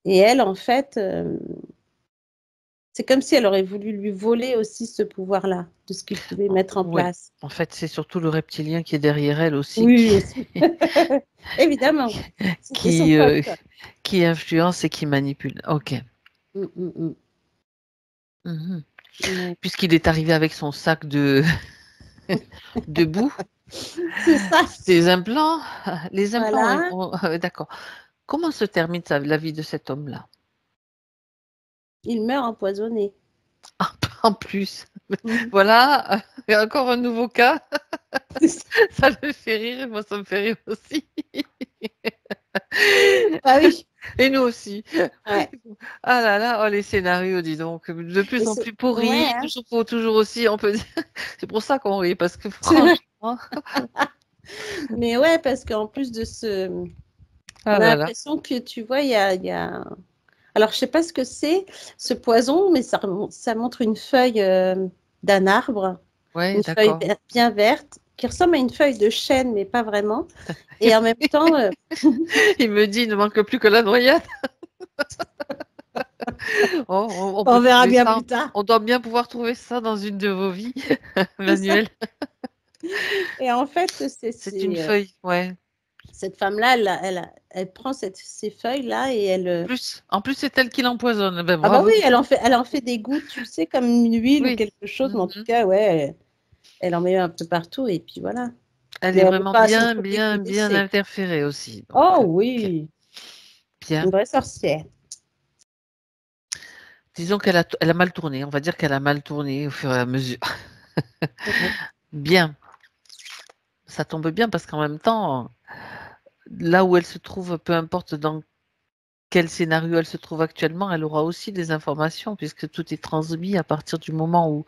Et elle, en fait, c'est comme si elle aurait voulu lui voler aussi ce pouvoir-là, de ce qu'il pouvait mettre en Oui, place. en fait, c'est surtout le reptilien qui est derrière elle aussi, Oui, aussi. Évidemment, c'était son qui, pote. qui influence et qui manipule. Ok. Mm, mm, mm. Mhm. Ouais. Puisqu'il est arrivé avec son sac de boue, C'est ça. ses implants, les implants, Voilà. d'accord. Comment se termine la vie de cet homme-là? Il meurt empoisonné. En plus, Mm. voilà, encore un nouveau cas. C'est ça. Ça le fait rire et moi ça me fait rire aussi. Ah oui. Et nous aussi. Ouais. Ah là là, oh les scénarios, dis donc, de plus en plus Ouais, pourris, hein. toujours aussi, on peut dire. C'est pour ça qu'on rit, parce que franchement, Mais ouais, parce qu'en plus de ce, ah on a là là. l'impression que tu vois, alors je sais pas ce que c'est, ce poison, mais ça montre une feuille d'un arbre, Ouais, une feuille d'accord. bien verte, qui ressemble à une feuille de chêne, mais pas vraiment. Et en même temps, Il me dit, il ne manque plus que la noyade. Oh, on peut on verra trouver bien ça. plus tard. On doit bien pouvoir trouver ça dans une de vos vies, C'est ça. Manuel. Et en fait, C'est une feuille, ouais. cette femme-là, elle prend ces feuilles-là et elle. En plus, c'est elle qui l'empoisonne. Ben Ah bah oui, bravo. elle en fait des gouttes, tu sais, comme une huile ou Oui. quelque chose, mais en tout Mhm. cas, ouais, elle en met un peu partout et puis voilà. Elle Mais est elle n'est vraiment pas bien, associée avec le bien décès. interférée aussi. Donc, Oh ok. oui, Bien. une vraie sorcière. Disons elle a mal tourné. On va dire qu'elle a mal tourné au fur et à mesure. Ouais. Bien. Ça tombe bien parce qu'en même temps, là où elle se trouve, peu importe dans quel scénario elle se trouve actuellement, elle aura aussi des informations puisque tout est transmis à partir du moment où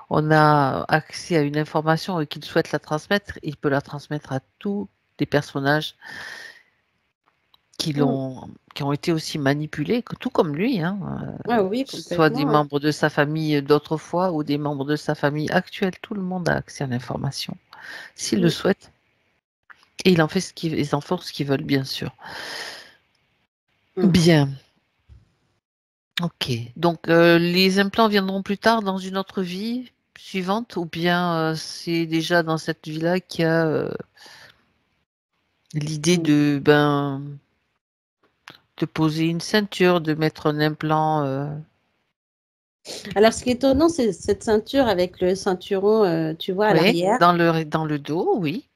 on a accès à une information et qu'il souhaite la transmettre, il peut la transmettre à tous les personnages Mm. qui ont été aussi manipulés, tout comme lui, hein, Ah oui, soit des complètement. membres de sa famille d'autrefois ou des membres de sa famille actuelle, tout le monde a accès à l'information, s'il le Mm. souhaite. Et il en fait ils en font ce qu'ils veulent, bien sûr. Mm. Bien, ok. Donc, les implants viendront plus tard dans une autre vie suivante, ou bien c'est déjà dans cette vie-là qu'il y a l'idée Mm. de poser une ceinture, de mettre un implant. Alors, ce qui est étonnant, c'est cette ceinture avec le ceinturon, tu vois, à Oui, l'arrière. dans le dos, oui.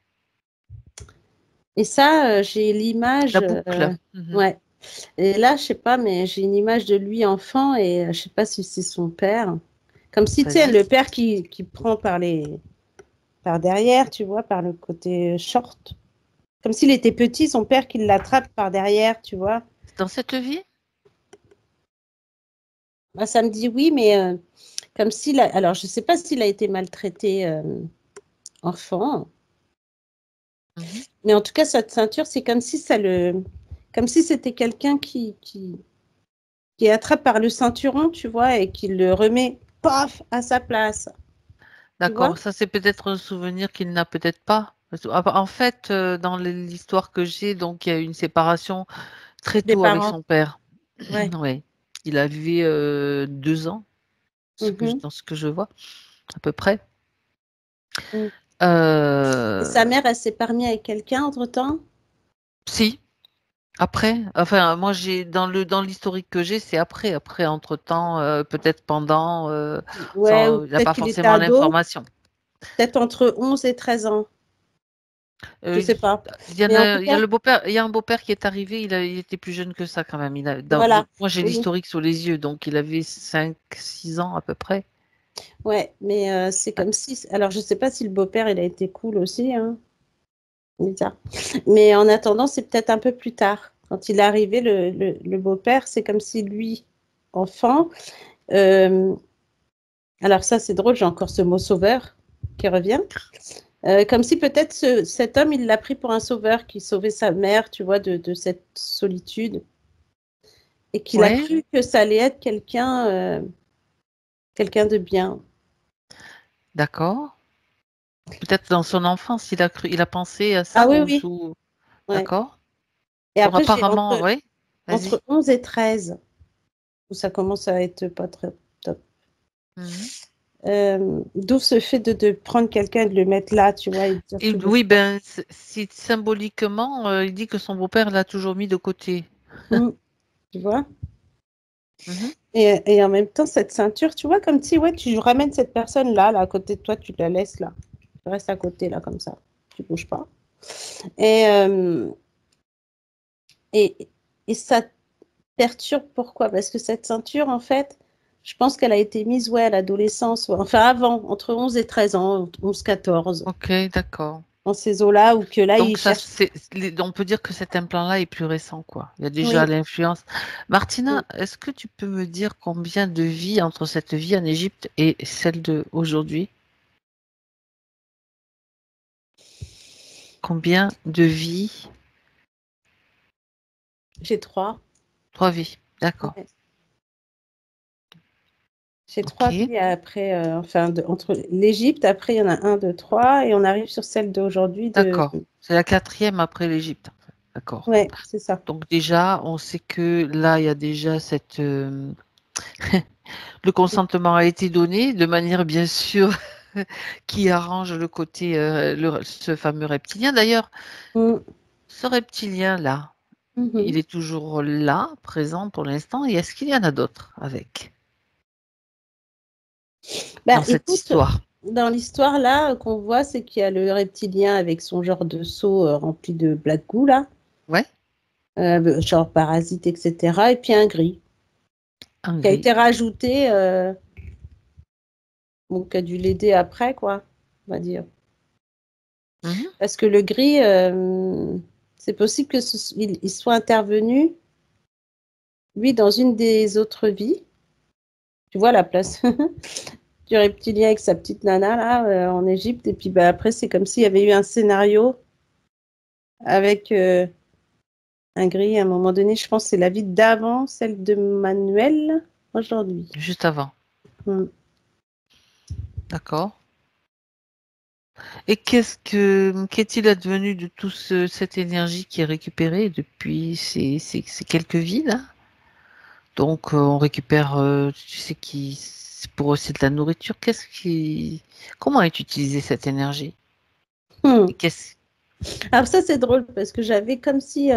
Et ça, j'ai l'image. La boucle. Mhm. Ouais. Et là, je sais pas, mais j'ai une image de lui enfant et je sais pas si c'est son père. Comme si, tu sais, Vas-y. le père qui prend par derrière, tu vois, par le côté short. Comme s'il était petit, son père qui l'attrape par derrière, tu vois. Dans cette vie? Bah, ça me dit oui, mais comme s'il a... Alors, je sais pas s'il a été maltraité enfant, Mhm. mais en tout cas, cette ceinture, c'est comme si ça le... Comme si c'était quelqu'un qui attrape par le ceinturon, tu vois, et qui le remet, paf, à sa place. Tu vois? D'accord, ça c'est peut-être un souvenir qu'il n'a peut-être pas. En fait, dans l'histoire que j'ai, donc il y a eu une séparation très Des tôt avec parents. son père. Ouais. Oui, il avait 2 ans, Mhm. dans ce que je vois, à peu près. Mm. Et Euh, sa mère, elle s'est pas remise avec quelqu'un entre-temps? si, après, enfin, moi j'ai dans l'historique que j'ai, c'est après. Après, entre-temps, peut-être pendant, Ouais, ou il n'a peut-être pas qu'il était forcément ado, l'information. peut-être entre 11 et 13 ans. Je Euh, sais pas. il y en Mais en tout a, il y a cas, le beau-père, il y a un beau-père qui est arrivé, il était plus jeune que ça quand même. voilà. Moi j'ai Oui. l'historique sous les yeux, donc il avait 5, 6 ans à peu près. Ouais, mais c'est comme si. Alors, je sais pas si le beau-père, il a été cool aussi, hein. Bizarre. Mais en attendant, c'est peut-être un peu plus tard. Quand il est arrivé, le beau-père, c'est comme si lui, enfant. euh, alors, ça, c'est drôle, j'ai encore ce mot sauveur qui revient. Comme si peut-être cet homme, il l'a pris pour un sauveur qui sauvait sa mère, tu vois, de cette solitude. Et qu'il a Ouais, cru que ça allait être quelqu'un de bien. d'accord. Peut-être dans son enfance, il a pensé à Ah ça oui, ou oui. sous. Ouais. D'accord. Et Bon, après, j'ai apparemment, oui. entre Vas-y. 11 et 13 où ça commence à être pas très top. Mhm. D'où ce fait de prendre quelqu'un et de le mettre là, tu vois, et de dire Et tout oui, doucement. ben, si symboliquement, il dit que son beau-père l'a toujours mis de côté. Mm, tu vois? Mhm. Et en même temps, cette ceinture, tu vois, comme si ouais, tu ramènes cette personne là, à côté de toi, tu la laisses là. Tu restes à côté là, comme ça. Tu bouges pas. Et, euh, et, et ça perturbe pourquoi? Parce que cette ceinture, en fait, je pense qu'elle a été mise ouais, à l'adolescence, ouais, enfin avant, entre 11 et 13 ans, 11-14, Ok, d'accord. dans ces eaux-là, où que là, ils Donc cherchent. on peut dire que cet implant-là est plus récent, quoi. Il y a déjà Oui. l'influence. Martina, est-ce que tu peux me dire combien de vies entre cette vie en Égypte et celle de aujourd'hui? Combien de vies? J'ai trois. 3 vies. D'accord. Ouais. J'ai trois Ok. vies après, enfin, entre l'Égypte, après, il y en a un, deux, trois, et on arrive sur celle d'aujourd'hui de. D'accord. C'est la quatrième après l'Égypte, en fait. D'accord. Ouais, c'est ça. Donc déjà, on sait que là, il y a déjà le consentement a été donné de manière bien sûr qui arrange le côté, ce fameux reptilien. D'ailleurs, Mm. ce reptilien-là, il Mhm. est toujours là, présent pour l'instant, et est-ce qu'il y en a d'autres avec Bah, dans cette écoute, histoire? dans l'histoire là qu'on voit, c'est qu'il y a le reptilien avec son genre de seau rempli de black goo là, Ouais, genre parasite, etc. Et puis un gris un qui a gris. été rajouté, donc qui a dû l'aider après, quoi, on va dire. Mhm. Parce que le gris, c'est possible que il soit intervenu, lui, dans une des autres vies. Tu vois la place du reptilien avec sa petite nana là en Égypte. Et puis bah, après, c'est comme s'il y avait eu un scénario avec un gris à un moment donné. Je pense que c'est la vie d'avant, celle de Manuel aujourd'hui. Juste avant. Mm. D'accord. Et qu'est-il advenu de toute cette énergie qui est récupérée depuis ces quelques vies là? Donc, on récupère, tu sais, pour eux, c'est de la nourriture. Comment est utilisée cette énergie? Mm. Et qu'est-ce, Alors ça, c'est drôle parce que j'avais comme si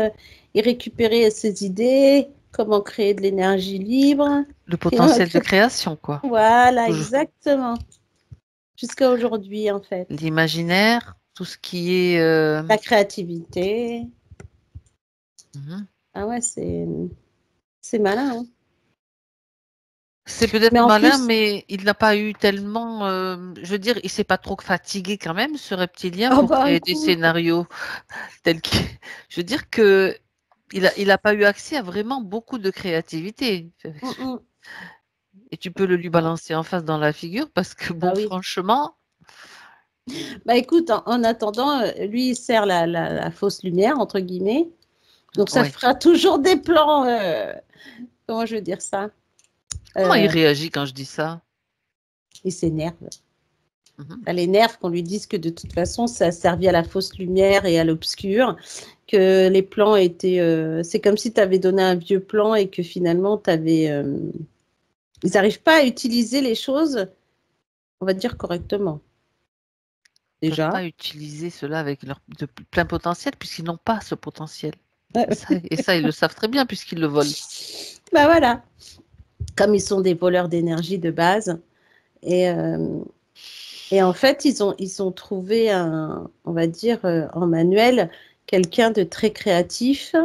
il récupérait ses idées, comment créer de l'énergie libre. le Et on a potentiel de création, quoi. Voilà, Toujours. exactement. Jusqu'à aujourd'hui, en fait. L'imaginaire, tout ce qui est... La créativité. mhm. Ah ouais, c'est malin, hein. C'est peut-être Mais en malin, plus, mais il n'a pas eu tellement... je veux dire, il s'est pas trop fatigué quand même, ce reptilien, oh pour bah créer des écoute, scénarios tels que... Je veux dire que il a pas eu accès à vraiment beaucoup de créativité. mm, mm. Et tu peux le lui Non. balancer en face dans la figure parce que, Ah bon, oui. franchement, Bah écoute, en attendant, lui, il sert la fausse lumière, entre guillemets. Donc ça ouais. fera toujours des plans, comment je veux dire ça? Comment il Euh, réagit quand je dis ça? il s'énerve. Mhm. Ça l'énerve qu'on lui dise que de toute façon, ça a servi à la fausse lumière et à l'obscur, que les plans étaient... c'est comme si tu avais donné un vieux plan et que finalement, tu avais... ils n'arrivent pas à utiliser les choses, on va dire, correctement. Ils ne peuvent Déjà. pas utiliser cela avec leur plein potentiel puisqu'ils n'ont pas ce potentiel. Et ça, ils le savent très bien puisqu'ils le volent. Bah voilà. Comme ils sont des voleurs d'énergie de base. Et, euh, et en fait, ils ont trouvé on va dire, en manuel, quelqu'un de très créatif,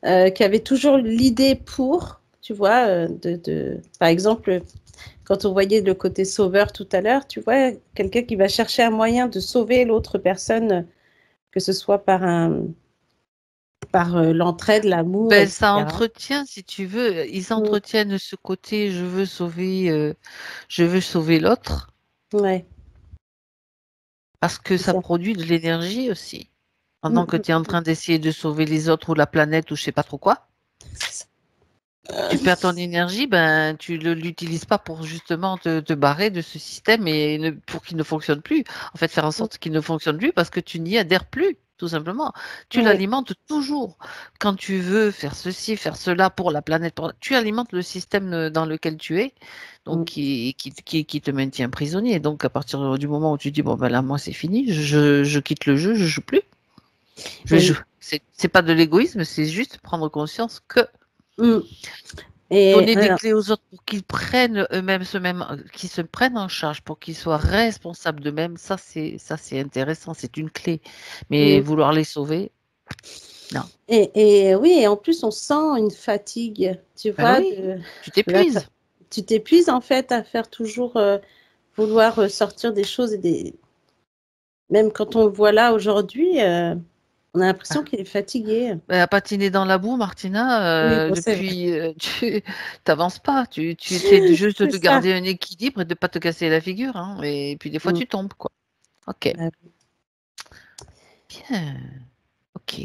qui avait toujours l'idée pour, tu vois, par exemple, quand on voyait le côté sauveur tout à l'heure, tu vois, quelqu'un qui va chercher un moyen de sauver l'autre personne, que ce soit par l'entraide, l'amour, Ben, ça etc. entretient, si tu veux, ils Mm, entretiennent ce côté je veux sauver l'autre ouais, parce que c'est ça ça. produit de l'énergie aussi. Mm, Pendant que tu es en mm, train d'essayer de sauver les autres ou la planète ou je sais pas trop quoi, c'est ça. tu perds ton énergie, ben tu ne l'utilises pas pour justement te barrer de ce système et pour qu'il ne fonctionne plus. En fait, faire en Mm, sorte qu'il ne fonctionne plus parce que tu n'y adhères plus, tout simplement. Tu ouais, l'alimentes toujours. Quand tu veux faire ceci, faire cela pour la planète, tu alimentes le système dans lequel tu es, donc mm, qui te maintient prisonnier. Donc à partir du moment où tu dis, bon ben là, moi c'est fini, je quitte le jeu, je joue plus. Je oui. joue. C'est pas de l'égoïsme, c'est juste prendre conscience que Mm. Et donner des alors, clés aux autres pour qu'ils prennent eux-mêmes qu'ils se prennent en charge, pour qu'ils soient responsables d'eux-mêmes, ça c'est intéressant, c'est une clé. Mais mm. vouloir les sauver, non. Et oui, et en plus, on sent une fatigue, tu Ben vois, oui, tu la- t'épuises. tu t'épuises en fait à faire toujours vouloir sortir des choses même quand on le voit là aujourd'hui, on a l'impression Ah. qu'il est fatigué. Ben, à patiner dans la boue, Oui, Martina, bon, c'est vrai. depuis, tu t'avances pas. Tu essaies juste de C'est te ça. garder un équilibre et de pas te casser la figure, hein. Et puis des fois, Mm. tu tombes, quoi. Ok, Bah, bien. Ok.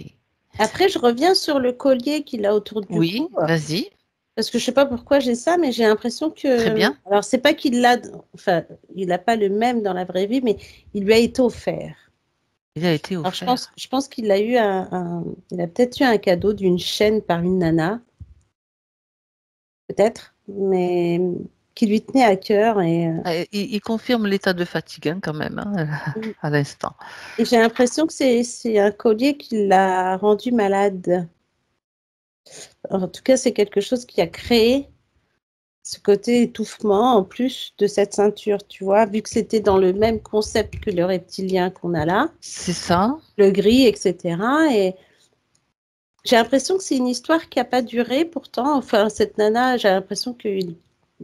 après, je reviens sur le collier qu'il a autour du cou, Oui, vas-y. parce que je sais pas pourquoi j'ai ça, mais j'ai l'impression Très que, bien. alors c'est pas qu'il l'a, enfin, il n'a pas le même dans la vraie vie, mais il lui a été offert. Il a été Alors offert. je pense qu'il a eu il a peut-être eu un cadeau d'une chaîne par une nana, peut-être, mais qui lui tenait à cœur Il confirme l'état de fatigue hein, quand même hein, à l'instant. et j'ai l'impression que c'est un collier qui l'a rendu malade. En tout cas, c'est quelque chose qui a créé ce côté étouffement en plus de cette ceinture, tu vois, vu que c'était dans le même concept que le reptilien qu'on a là, C'est ça. le gris, etc. Et j'ai l'impression que c'est une histoire qui n'a pas duré pourtant. Enfin, cette nana, j'ai l'impression qu'il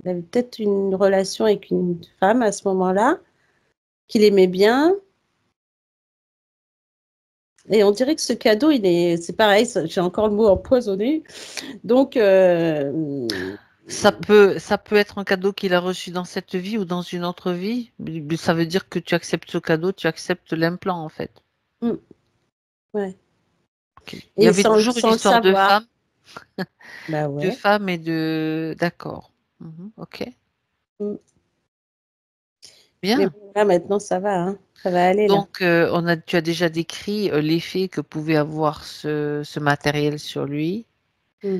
avait peut-être une relation avec une femme à ce moment-là, qu'il aimait bien. Et on dirait que ce cadeau, c'est pareil, j'ai encore le mot empoisonné. Donc, Ça peut être un cadeau qu'il a reçu dans cette vie ou dans une autre vie. Mais ça veut dire que tu acceptes ce cadeau, tu acceptes l'implant en fait. ouais. Ok. Il y Et avait toujours une sans le histoire savoir. Bah de ouais. femme et de. D'accord. Mhm, ok. Mm. Mais Bien. bon, là, maintenant, ça va, hein. Ça va aller, là. Donc, tu as déjà décrit l'effet que pouvait avoir ce matériel sur lui. Mm.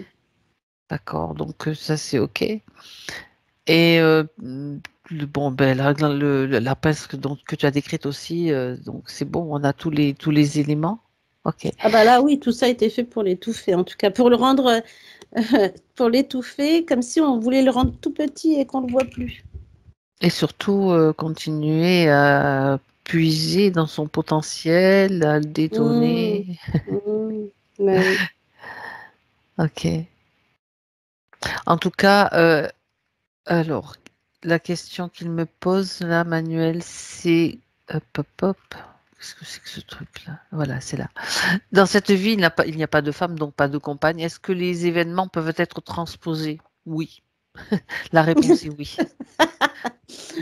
D'accord. Donc, ça, c'est OK. Et bon, ben, la pince que tu as décrite aussi, donc c'est bon, on a tous les éléments. OK. Ah bah là, oui, tout ça a été fait pour l'étouffer, en tout cas, pour le rendre, pour l'étouffer, comme si on voulait le rendre tout petit et qu'on ne le voit plus. Et surtout, continuer à puiser dans son potentiel, à le Mmh. détonner. Mmh. Bah oui. Ok. En tout cas, alors, la question qu'il me pose là, Manuel, c'est hop, hop, hop. Qu'est-ce que c'est que ce truc-là? Voilà, c'est là. Dans cette vie, il n'y a pas de femme, donc pas de compagne. Est-ce que les événements peuvent être transposés? Oui. La réponse est oui.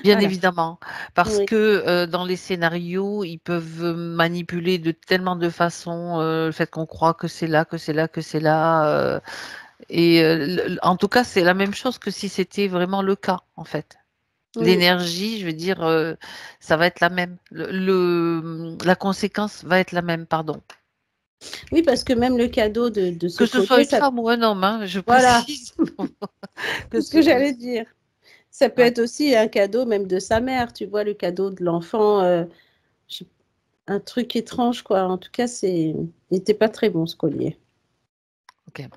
Bien Voilà. évidemment, parce Oui. que dans les scénarios, ils peuvent manipuler de tellement de façons le fait qu'on croit que c'est là, que c'est là, que c'est là. En tout cas, c'est la même chose que si c'était vraiment le cas, en fait. Oui. L'énergie, je veux dire, ça va être la même. La conséquence va être la même, pardon. Oui, parce que même le cadeau de ce Que ce soit collier, une ça. femme ou un homme, hein, je Voilà, précise. Que c'est ce que ce... j'allais dire. Ça peut Ouais. être aussi un cadeau même de sa mère, tu vois, le cadeau de l'enfant, je- un truc étrange, quoi. En tout cas, il n'était pas très bon, ce collier. Ok.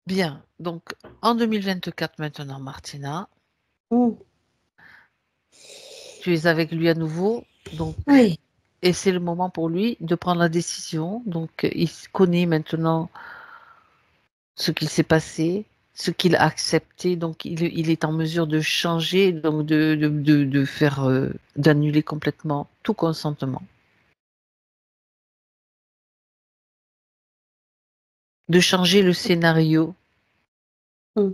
Bien. Donc, en 2024 maintenant, Martina, Mm. tu es avec lui à nouveau. Donc, Oui, et c'est le moment pour lui de prendre la décision. Donc, il connaît maintenant ce qu'il s'est passé, ce qu'il a accepté. Donc, il est en mesure de changer, donc de faire, d'annuler complètement tout consentement, de changer le scénario mm.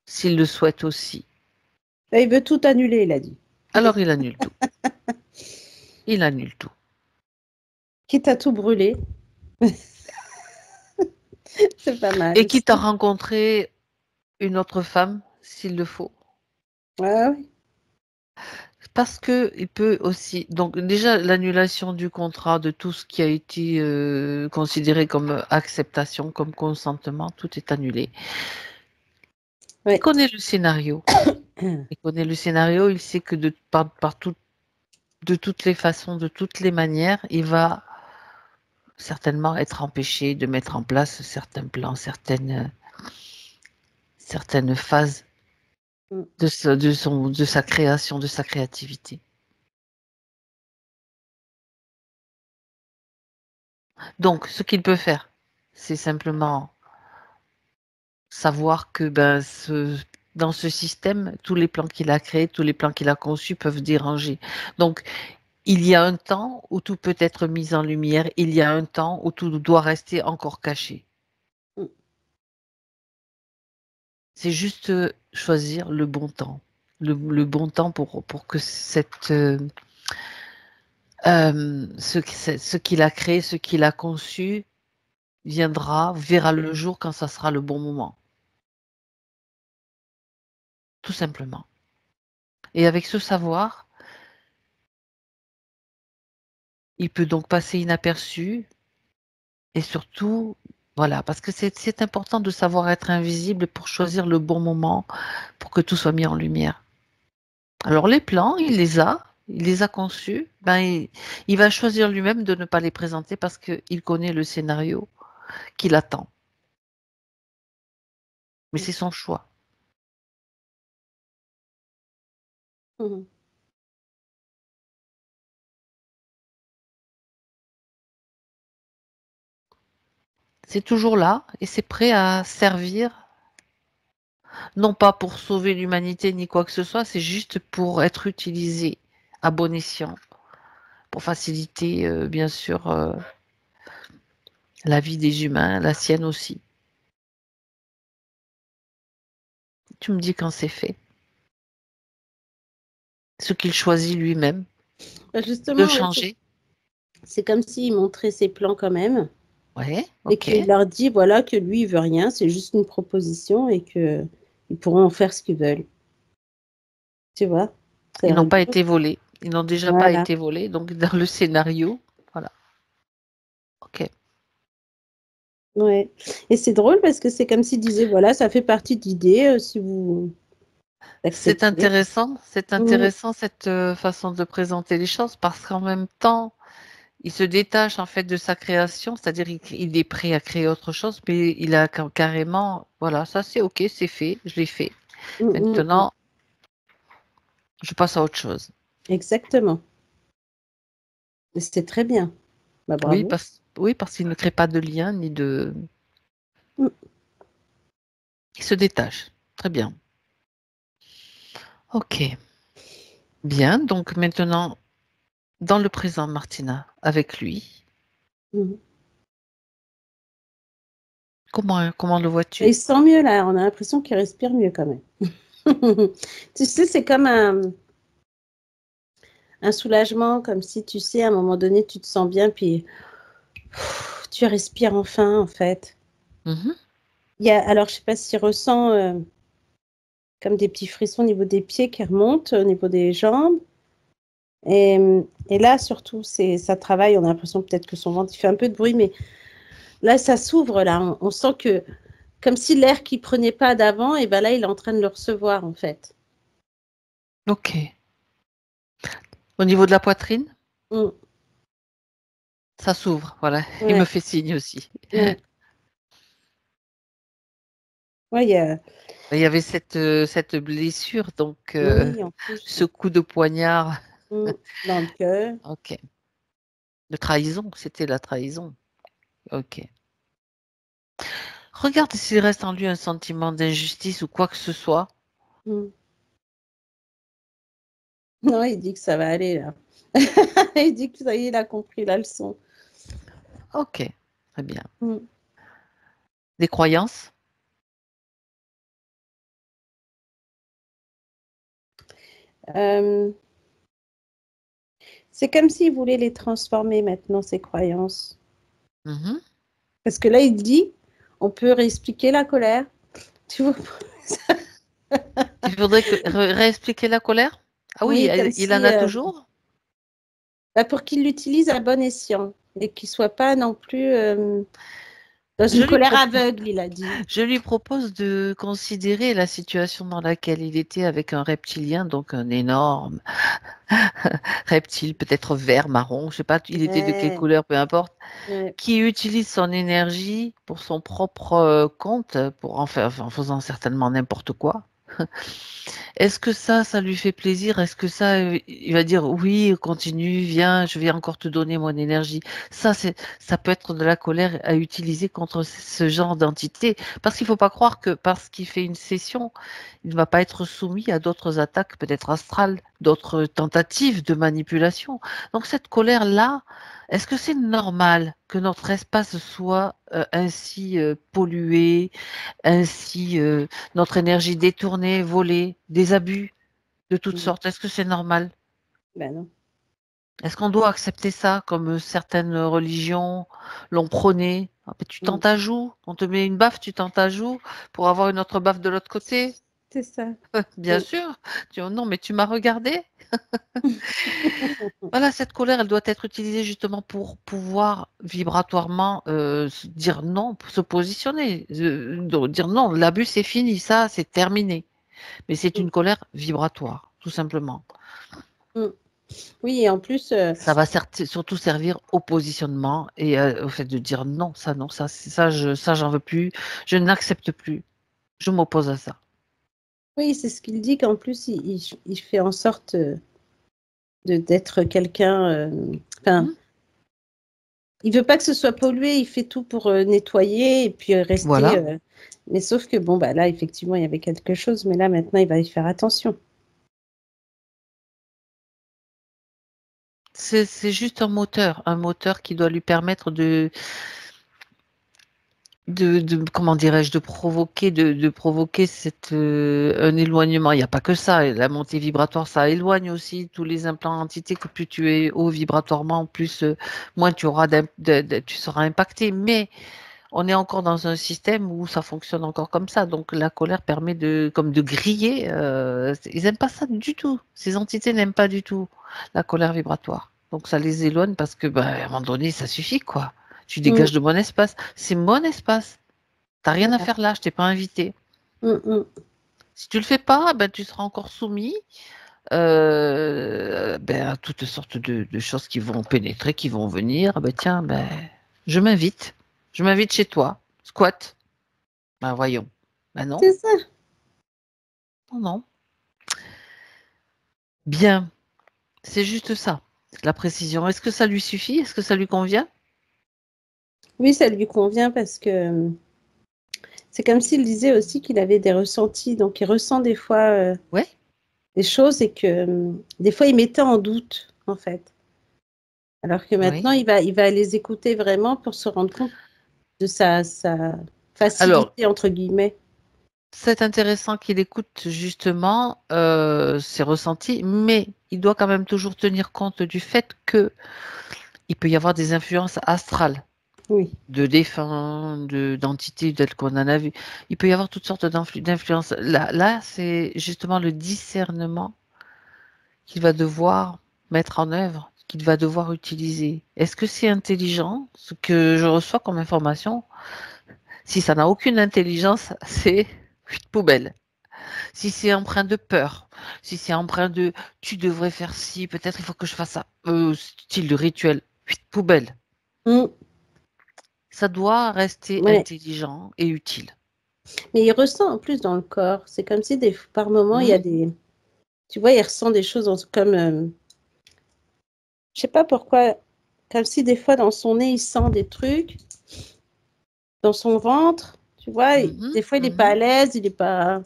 s'il le souhaite aussi. Et il veut tout annuler, il a dit. Alors, il annule tout. Il annule tout. Quitte à tout brûler, c'est pas mal Et quitte à aussi. rencontrer une autre femme, s'il le faut. Ah oui, Parce que il peut aussi, donc déjà l'annulation du contrat, de tout ce qui a été considéré comme acceptation, comme consentement, tout est annulé. Il ouais. connaît le scénario. Il connaît le scénario, il sait que de toutes les façons, de toutes les manières, il va certainement être empêché de mettre en place certains plans, certaines phases Mm. de sa création, de sa créativité. Donc, ce qu'il peut faire, c'est simplement savoir que dans ce système, tous les plans qu'il a créés, tous les plans qu'il a conçus peuvent déranger. Donc, il y a un temps où tout peut être mis en lumière, il y a un temps où tout doit rester encore caché. Mm. C'est juste choisir le bon temps. Le bon temps pour que ce qu'il a créé, ce qu'il a conçu, verra le jour quand ça sera le bon moment. Tout simplement. Et avec ce savoir, il peut donc passer inaperçu et surtout, voilà, parce que c'est important de savoir être invisible pour choisir le bon moment pour que tout soit mis en lumière. Alors les plans, il les a conçus, il va choisir lui-même de ne pas les présenter parce qu'il connaît le scénario qu'il attend. Mais c'est son choix. Mm. C'est toujours là et c'est prêt à servir, non pas pour sauver l'humanité ni quoi que ce soit, c'est juste pour être utilisé à bon escient, pour faciliter, bien sûr, la vie des humains, la sienne aussi. Tu me dis quand c'est fait. Ce qu'il choisit lui-même Bah, de justement, ouais, changer. c'est comme s'il montrait ses plans quand même Ouais, et ok. qu'il leur dit voilà que lui il veut rien, c'est juste une proposition et que ils pourront en faire ce qu'ils veulent. Tu vois? C'est Ils n'ont pas rigolo. été volés. Ils n'ont déjà pas Voilà. été volés. Donc, dans le scénario, voilà. Ok. Ouais. Et c'est drôle parce que c'est comme s'il disait voilà, ça fait partie de l'idée si vous acceptez. C'est Mm. intéressant cette façon de présenter les choses parce qu'en même temps, il se détache en fait de sa création, c'est-à-dire il est prêt à créer autre chose, mais il a carrément, voilà, ça c'est ok, c'est fait, je l'ai fait. Mm, mm, mm. Maintenant, je passe à autre chose. Exactement. Et c'est très bien. Bah, Oui, bravo. parce qu'il ne crée pas de lien ni de. Mm. Il se détache. Très bien. Ok. Bien. Donc maintenant, dans le présent, Martina, avec lui, Mm. comment le Et vois-tu? il se sent mieux là. On a l'impression qu'il respire mieux quand même. Tu sais, c'est comme un soulagement, comme si, tu sais, à un moment donné, tu te sens bien, puis tu respires enfin, en fait. Mhm. Alors, je sais pas s'il ressent comme des petits frissons au niveau des pieds qui remontent, au niveau des jambes. Et, et là, surtout, ça travaille. On a l'impression peut-être que son ventre, il fait un peu de bruit, mais là, ça s'ouvre, là. On sent que, comme si l'air qu'il prenait pas d'avant, et ben là, il est en train de le recevoir, en fait. Ok. Au niveau de la poitrine, Mm. ça s'ouvre. Voilà. Il me Ouais, fait signe aussi. ouais. Ouais, Il y avait cette blessure, donc oui, en plus, ce coup de poignard. dans le cœur. Ok. De trahison, c'était la trahison. Ok. Regarde s'il reste en lui un sentiment d'injustice ou quoi que ce soit. Mm. Non, il dit que ça va aller, là. Il dit que ça y est, il a compris la leçon. Ok, très bien. Mm. Des croyances? Euh, c'est comme s'il voulait les transformer maintenant, ses croyances. Mhm. Parce que là, il dit, on peut réexpliquer la colère. Tu vois? Tu voudrais réexpliquer la colère? Ah oui, Oui, comme il en si, a toujours? bah, pour qu'il l'utilise à bon escient et qu'il soit pas non plus dans Je une lui colère propose. aveugle, il a dit. Je lui propose de considérer la situation dans laquelle il était avec un reptilien, donc un énorme reptile, peut-être vert, marron, je sais pas, il était de quelle Ouais, couleur, peu importe, ouais. qui utilise son énergie pour son propre compte, pour en faisant certainement n'importe quoi. Est-ce que ça lui fait plaisir? Est-ce que ça, il va dire oui, continue, viens, je vais encore te donner mon énergie. Ça peut être de la colère à utiliser contre ce genre d'entité. Parce qu'il ne faut pas croire que parce qu'il fait une session, il ne va pas être soumis à d'autres attaques, peut-être astrales, d'autres tentatives de manipulation. Donc cette colère-là, est-ce que c'est normal que notre espace soit ainsi pollué, ainsi notre énergie détournée, volée, des abus de toutes Mm. sortes? Est-ce que c'est normal? Ben non. Est-ce qu'on doit accepter ça comme certaines religions l'ont prôné? Ah, ben, tu tends Mm. ta joue, on te met une baffe, tu tends ta joue pour avoir une autre baffe de l'autre côté? C'est ça. Bien Mm. sûr. Non, mais tu m'as regardé. Voilà, cette colère, elle doit être utilisée justement pour pouvoir vibratoirement dire non, pour se positionner, donc dire non, l'abus c'est fini, ça c'est terminé. Mais c'est Mm. une colère vibratoire, tout simplement. Mm. Oui, et en plus, Ça va surtout servir au positionnement et au fait de dire non, ça, j'en veux plus, je n'accepte plus, je m'oppose à ça. oui, c'est ce qu'il dit qu'en plus, il fait en sorte d'être quelqu'un. Enfin, Hmm. il veut pas que ce soit pollué, il fait tout pour nettoyer et puis rester. Voilà. Mais sauf que bon, bah là, effectivement, il y avait quelque chose, mais là, maintenant, il va y faire attention. C'est juste un moteur qui doit lui permettre comment dirais-je, de provoquer un éloignement. Il n'y a pas que ça. La montée vibratoire, ça éloigne aussi tous les implants entités. Que plus tu es haut vibratoirement, plus, moins tu auras tu seras impacté. Mais on est encore dans un système où ça fonctionne encore comme ça. Donc la colère permet comme de griller. Ils n'aiment pas ça du tout. Ces entités n'aiment pas du tout la colère vibratoire. Donc ça les éloigne parce que, à un moment donné, ça suffit, quoi. Tu Mm, dégages de mon espace. C'est mon espace. T'as rien à voilà. faire là, je t'ai pas invité. Mm, mm. Si tu le fais pas, tu seras encore soumis à toutes sortes de choses qui vont pénétrer, qui vont venir. Ah tiens, je m'invite. Je m'invite chez toi. Squat. Voyons. Non, C'est ça. non, non. Bien. C'est juste ça, la précision. Est-ce que ça lui suffit? Est-ce que ça lui convient? Oui, ça lui convient parce que c'est comme s'il disait aussi qu'il avait des ressentis, donc il ressent des fois Ouais, des choses et que des fois il mettait en doute, en fait. Alors que maintenant, oui. il va les écouter vraiment pour se rendre compte de sa Alors, facilité, entre guillemets. c'est intéressant qu'il écoute justement ses ressentis, mais il doit quand même toujours tenir compte du fait que il peut y avoir des influences astrales, Oui. de défunts, d'entités telles qu'on en a vu. Il peut y avoir toutes sortes d'influences. Là, c'est justement le discernement qu'il va devoir mettre en œuvre, qu'il va devoir utiliser. Est-ce que c'est intelligent, ce que je reçois comme information? Si ça n'a aucune intelligence, c'est poubelle. Si c'est empreint de peur, si c'est empreint de tu devrais faire ci, peut-être il faut que je fasse ça, style de rituel, poubelle. Mm. Ça doit rester Ouais. intelligent et utile. Mais il ressent en plus dans le corps. C'est comme si par moments, il y a Mhm. des... Tu vois, il ressent des choses comme... je sais pas pourquoi, comme si des fois dans son nez, il sent des trucs, dans son ventre. Tu vois, Mhm. des fois, il n'est pas à Mhm. l'aise, il n'est pas...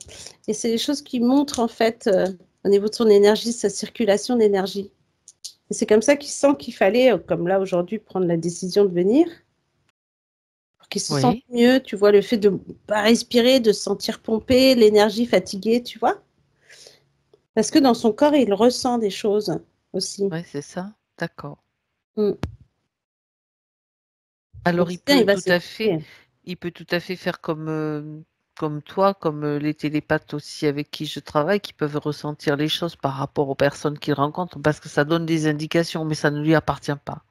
Et c'est des choses qui montrent en fait au niveau de son énergie, sa circulation d'énergie. Et c'est comme ça qu'il sent qu'il fallait, comme là aujourd'hui, prendre la décision de venir pour qu'il se sente Oui, mieux. Tu vois, le fait de pas respirer, de se sentir pompé, l'énergie fatiguée, tu vois. Parce que dans son corps, il ressent des choses aussi. ouais, c'est ça. D'accord. Mm. Donc Alors c'est bien, il va s'écouter. il peut tout à fait faire comme toi, comme les télépathes aussi avec qui je travaille, qui peuvent ressentir les choses par rapport aux personnes qu'ils rencontrent, parce que ça donne des indications, mais ça ne lui appartient pas.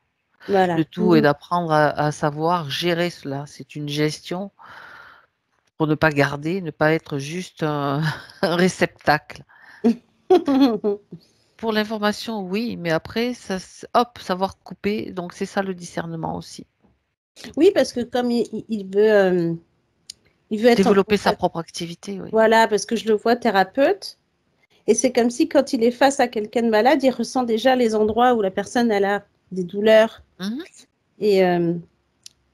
Le Voilà. tout est Mhm. d'apprendre à savoir gérer cela. C'est une gestion pour ne pas garder, ne pas être juste un, un réceptacle. Pour l'information, oui, mais après, ça, hop, savoir couper. Donc, c'est ça le discernement aussi. Oui, parce que comme il veut être en Développer sa contact. propre activité, oui. Voilà, parce que je le vois thérapeute. Et c'est comme si quand il est face à quelqu'un de malade, il ressent déjà les endroits où la personne elle a des douleurs. Mhm, Et, euh,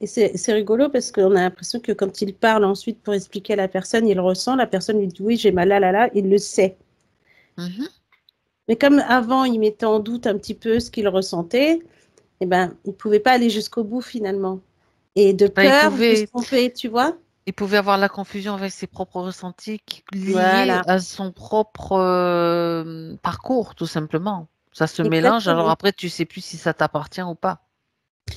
et c'est rigolo parce qu'on a l'impression que quand il parle ensuite pour expliquer à la personne, il ressent, la personne lui dit oui, j'ai mal là, il le sait. mhm. Mais comme avant, il mettait en doute un petit peu ce qu'il ressentait, eh ben, il ne pouvait pas aller jusqu'au bout finalement. Et de Ben, peur de se tromper, tu vois? il pouvait avoir la confusion avec ses propres ressentis liés Voilà, à son propre parcours, tout simplement. Ça se mélange, alors exactement. après, tu sais plus si ça t'appartient ou pas.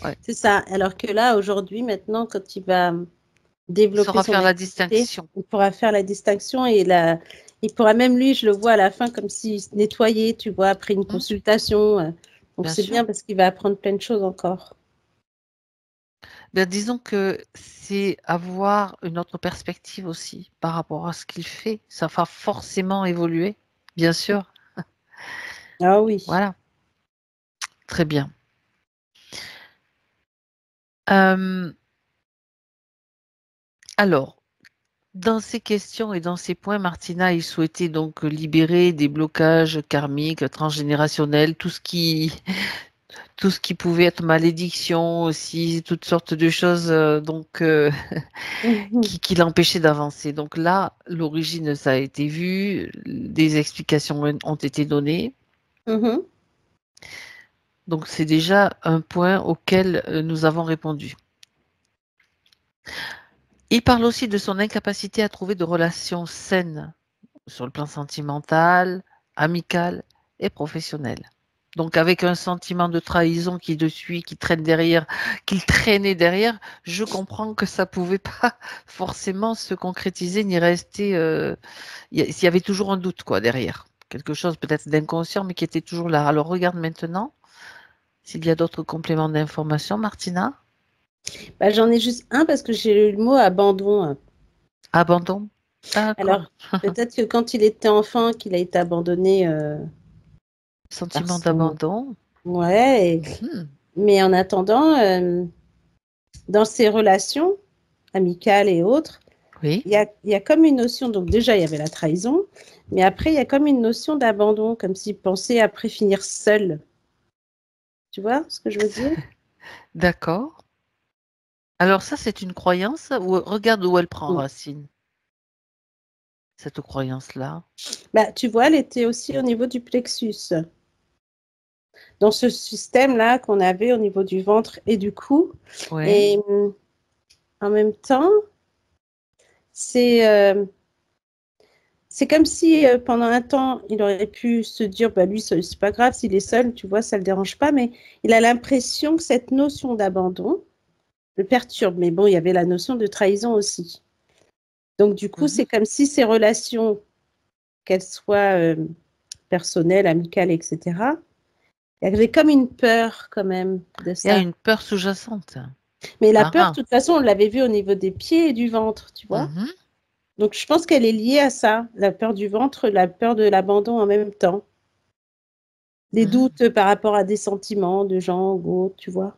Ouais. C'est ça. Alors que là, aujourd'hui, maintenant, quand il va Il développer saura son faire la activité, distinction. il pourra faire la distinction et il pourra même lui, je le vois à la fin, comme s'il se nettoyait, tu vois, après une Mhm, consultation. Donc bien c'est bien sûr. parce qu'il va apprendre plein de choses encore. Ben, disons que c'est avoir une autre perspective aussi par rapport à ce qu'il fait. Ça va forcément évoluer, bien sûr. Ah oui. Voilà, très bien. Euh, alors, dans ces questions et dans ces points, Martina, il souhaitait donc libérer des blocages karmiques, transgénérationnels, tout ce qui pouvait être malédiction aussi, toutes sortes de choses Mhm. qui l'empêchaient d'avancer. Donc là, l'origine, ça a été vu, des explications ont été données. Mhm. Donc c'est déjà un point auquel nous avons répondu. Il parle aussi de son incapacité à trouver de relations saines sur le plan sentimental, amical et professionnel. Donc avec un sentiment de trahison qui de suit, qui traîne derrière, qu'il traînait derrière, je comprends que ça pouvait pas forcément se concrétiser ni rester. S'il y avait toujours un doute quoi derrière, quelque chose peut-être d'inconscient mais qui était toujours là. Alors regarde maintenant s'il y a d'autres compléments d'information, Martina. Bah, j'en ai juste un parce que j'ai eu le mot abandon. Abandon. D'accord. Alors, peut-être que quand il était enfant, qu'il a été abandonné par Sentiment son... d'abandon. Ouais, Mhm. mais en attendant, dans ses relations amicales et autres, Oui. Il y a comme une notion, donc déjà il y avait la trahison, mais après il y a comme une notion d'abandon, comme s'il pensait après finir seul. Tu vois ce que je veux dire? D'accord. Alors ça, c'est une croyance ou regarde où elle prend Mm. racine, cette croyance-là. Bah, tu vois, elle était aussi au niveau du plexus. Dans ce système-là qu'on avait au niveau du ventre et du cou. Ouais. Et en même temps, c'est c'est comme si pendant un temps, il aurait pu se dire, bah, lui, c'est pas grave, s'il est seul, tu vois, ça le dérange pas, mais il a l'impression que cette notion d'abandon le perturbe. Mais bon, il y avait la notion de trahison aussi. Donc, du coup, Mhm. c'est comme si ces relations, qu'elles soient personnelles, amicales, etc., il y avait comme une peur quand même de Il y a ça. une peur sous-jacente. Mais la Ah, peur, de ah. toute façon, on l'avait vu au niveau des pieds et du ventre, tu vois. Mhm. Donc, je pense qu'elle est liée à ça, la peur du ventre, la peur de l'abandon en même temps. Des Mhm. doutes par rapport à des sentiments de gens ou autres, tu vois.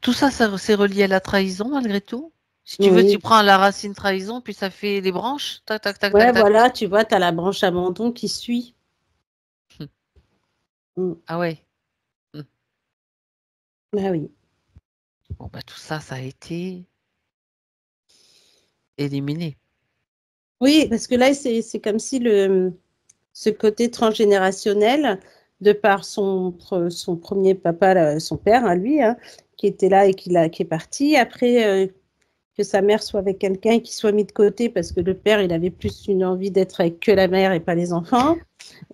Tout ça, c'est relié à la trahison malgré tout. Si tu veux, tu Oui. prends la racine trahison, puis ça fait les branches. Tac, tac, tac, tac, Ouais, tac. voilà, tu vois, tu as la branche abandon qui suit. Hmm. Mm. Ah ouais. Hmm. Ah oui. Bon, bah, tout ça, ça a été éliminé. Oui, parce que là, c'est comme si ce côté transgénérationnel, de par son premier papa, là, son père, à lui, hein, qui était là et qui est parti, après que sa mère soit avec quelqu'un qui soit mis de côté parce que le père, il avait plus une envie d'être avec que la mère et pas les enfants.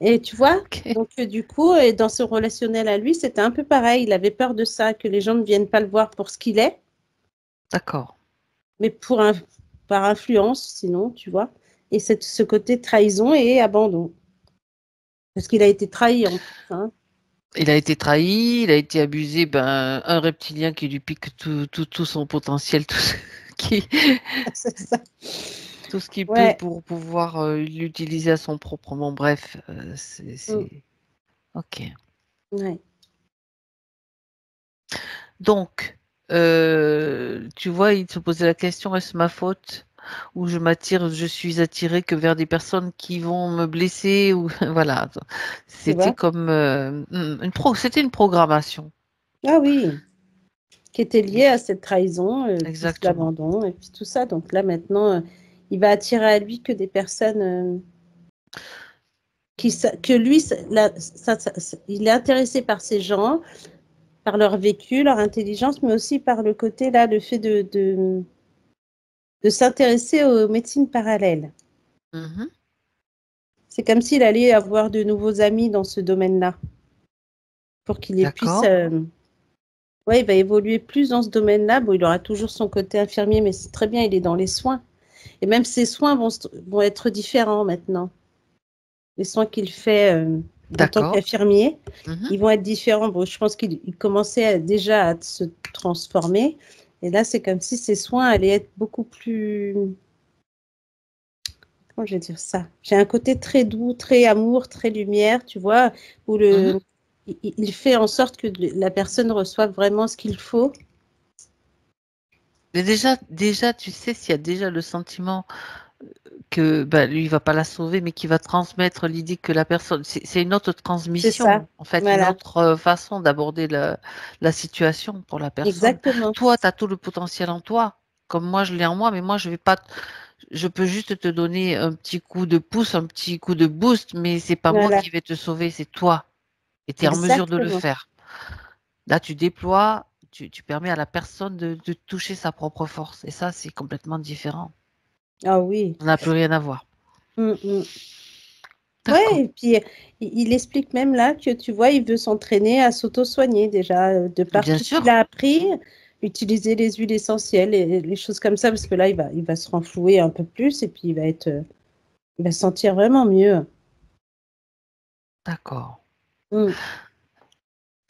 Et tu vois, Ok. donc du coup, et dans ce relationnel à lui, c'était un peu pareil. Il avait peur de ça, que les gens ne viennent pas le voir pour ce qu'il est, D'accord. mais par influence, sinon, tu vois. Et ce côté trahison et abandon. Parce qu'il a été trahi en plus. Hein. Il a été trahi, il a été abusé, ben, un reptilien qui lui pique tout son potentiel, qui, C'est ça. tout ce qu'il peut Ouais. pour pouvoir l'utiliser à son propre nom. Bref, Mm. Ok. Ouais. Donc, tu vois, il se posait la question, est-ce ma faute? Ou je suis attirée que vers des personnes qui vont me blesser ou voilà. Tu C'était vois? comme c'était une programmation. Ah oui. Qui était lié à cette trahison, plus Exactement. l'abandon et puis tout ça. Donc là, maintenant, il va attirer à lui que des personnes que lui, il est intéressé par ces gens, par leur vécu, leur intelligence, mais aussi par le côté, là, le fait de s'intéresser aux médecines parallèles. Mhm. C'est comme s'il allait avoir de nouveaux amis dans ce domaine-là, pour qu'il puisse... D'accord. ouais, il va évoluer plus dans ce domaine-là. Bon, il aura toujours son côté infirmier, mais c'est très bien, il est dans les soins. Et même ses soins vont être différents maintenant. Les soins qu'il fait en tant D'accord. qu'infirmier, Mhm. ils vont être différents. Bon, je pense qu'il commençait déjà à se transformer. Et là, c'est comme si ses soins allaient être beaucoup plus... Comment je vais dire ça? J'ai un côté très doux, très amour, très lumière, tu vois, où Mhm. il fait en sorte que la personne reçoive vraiment ce qu'il faut. Mais déjà, tu sais s'il y a déjà le sentiment que bah, lui, il va pas la sauver, mais qu'il va transmettre l'idée que la personne, c'est une autre C'est ça. transmission, en fait, une Voilà. autre façon d'aborder la situation pour la personne. Exactement. Toi, tu as tout le potentiel en toi, comme moi, je l'ai en moi, mais moi, je vais pas, je peux juste te donner un petit coup de pouce, un petit coup de boost, mais c'est pas moi Voilà. qui vais te sauver, c'est toi. Et tu es en mesure de le Exactement. faire. Là, tu déploies, tu permets à la personne de toucher sa propre force. Et ça, c'est complètement différent. Ah oui. Ça n'a plus rien à voir. Mm, mm. Ouais, D'accord. et puis il explique même là que tu vois, il veut s'entraîner à s'auto-soigner déjà, de par Bien tout ce qu'il sûr. a appris, utiliser les huiles essentielles et les choses comme ça, parce que là, il va se renflouer un peu plus et puis il va se sentir vraiment mieux. D'accord. Mm.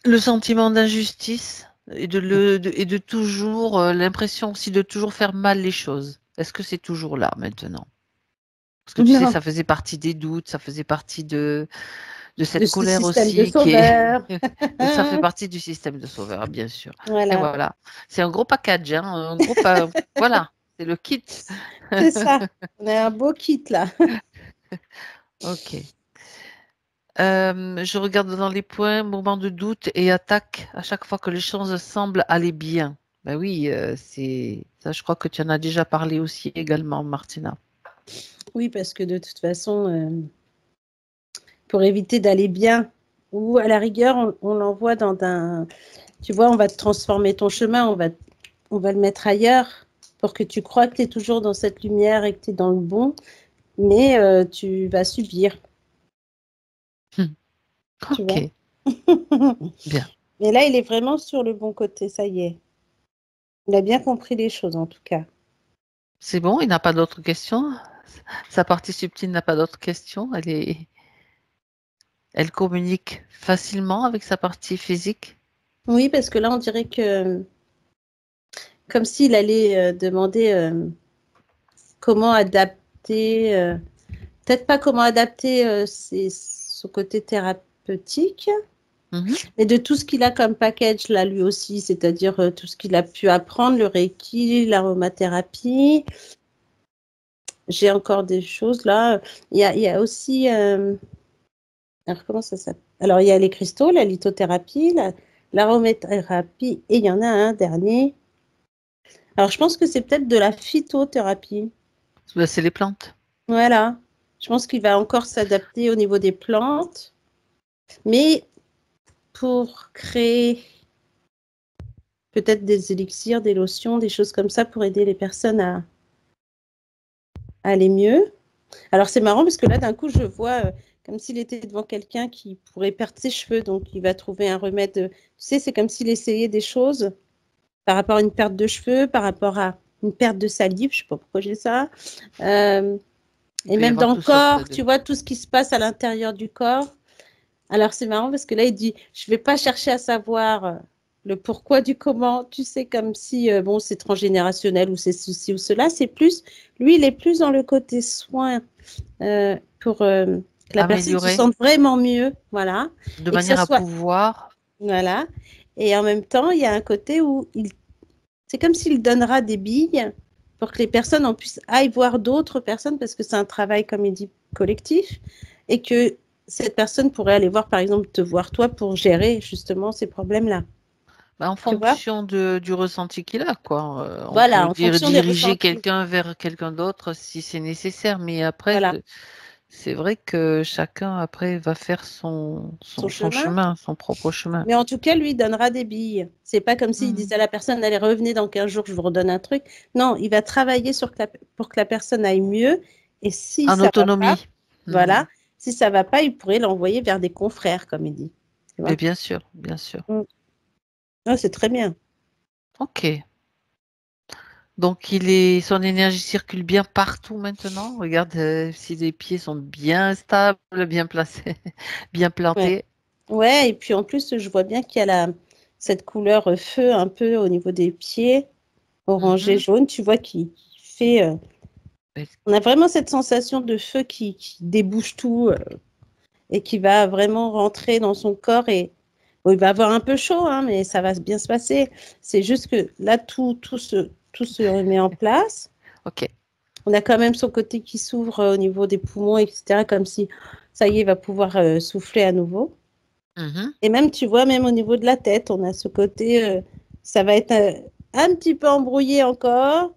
Le sentiment d'injustice et de toujours l'impression aussi de toujours faire mal les choses. Est-ce que c'est toujours là maintenant? Parce que tu sais, Non, ça faisait partie des doutes, ça faisait partie de de cette ce colère système de aussi qui est. sauveur. Ça fait partie du système de sauveur, bien sûr. Et Voilà. voilà. C'est un gros package, hein, voilà. c'est le kit. C'est ça. On a un beau kit là. Ok. Je regarde dans les points, moment de doute et attaque à chaque fois que les choses semblent aller bien. Ben oui, c'est ça, je crois que tu en as déjà parlé aussi également, Martina. Oui, parce que de toute façon, pour éviter d'aller bien, ou à la rigueur, on l'envoie dans un. Tu vois, on va te transformer ton chemin, on va le mettre ailleurs pour que tu crois que tu es toujours dans cette lumière et que tu es dans le bon, mais tu vas subir, tu vois. Ok, bien. Mais là, il est vraiment sur le bon côté, ça y est. Il a bien compris les choses, en tout cas. C'est bon, il n'a pas d'autres questions. Sa partie subtile n'a pas d'autres questions. Elle communique facilement avec sa partie physique. Oui, parce que là, on dirait que, comme s'il allait demander comment adapter, peut-être pas comment adapter son côté thérapeutique, Mhm. mais de tout ce qu'il a comme package là, lui aussi, c'est-à-dire tout ce qu'il a pu apprendre, le Reiki, l'aromathérapie. J'ai encore des choses là. Il y a aussi, alors comment ça s'appelle? Alors, il y a les cristaux, la lithothérapie, l'aromathérapie, et il y en a un dernier. Alors, je pense que c'est peut-être de la phytothérapie. Ben, c'est les plantes. Voilà. Je pense qu'il va encore s'adapter au niveau des plantes, mais pour créer peut-être des élixirs, des lotions, des choses comme ça pour aider les personnes à aller mieux. Alors, c'est marrant parce que là, d'un coup, je vois comme s'il était devant quelqu'un qui pourrait perdre ses cheveux, donc il va trouver un remède. Tu sais, c'est comme s'il essayait des choses par rapport à une perte de cheveux, par rapport à une perte de salive, je ne sais pas pourquoi j'ai ça. Euh, Il et peut y même avoir dans le toutes sortes corps, de... tu vois, tout ce qui se passe à l'intérieur du corps. Alors c'est marrant parce que là, il dit, je ne vais pas chercher à savoir le pourquoi du comment, tu sais, comme si, bon, c'est transgénérationnel ou c'est ceci ou cela. C'est plus, lui, il est plus dans le côté soin pour que la personne se Améliorer sente vraiment mieux, voilà, de et que ça manière à soit, pouvoir... voilà. Et en même temps, il y a un côté où c'est comme s'il donnera des billes pour que les personnes en puissent aillent voir d'autres personnes parce que c'est un travail, comme il dit, collectif et que cette personne pourrait aller voir, par exemple, te voir toi pour gérer justement ces problèmes-là. Ben, en Tu vois? fonction du ressenti qu'il a, quoi. On Voilà, peut en dire fonction des diriger ressentis. quelqu'un vers quelqu'un d'autre si c'est nécessaire, mais après, Voilà, c'est vrai que chacun, après, va faire son son chemin. chemin, son propre chemin. Mais en tout cas, lui, il donnera des billes. C'est pas comme s'il Mhm. disait à la personne, allez, revenez dans 15 jours, je vous redonne un truc. Non, il va travailler pour que la personne aille mieux. Et si En ça va pas, autonomie. Mhm. voilà, si ça va pas, il pourrait l'envoyer vers des confrères, comme il dit. Tu Mais vois? bien sûr, bien sûr. Mm. Ah, c'est très bien. Ok. Donc, son énergie circule bien partout maintenant. Regarde si les pieds sont bien stables, bien placés, bien Ouais. plantés. Ouais, et puis en plus, je vois bien qu'il y a cette couleur feu un peu au niveau des pieds, orangé, Mhm. jaune, tu vois, qui fait. Et- On a vraiment cette sensation de feu qui débouche tout et qui va vraiment rentrer dans son corps et bon, il va avoir un peu chaud, hein, mais ça va bien se passer. C'est juste que là, tout se remet en place. Ok. On a quand même son côté qui s'ouvre au niveau des poumons, etc., comme si ça y est, il va pouvoir souffler à nouveau. Mhm. Et même, tu vois, même au niveau de la tête, on a ce côté, ça va être un petit peu embrouillé encore.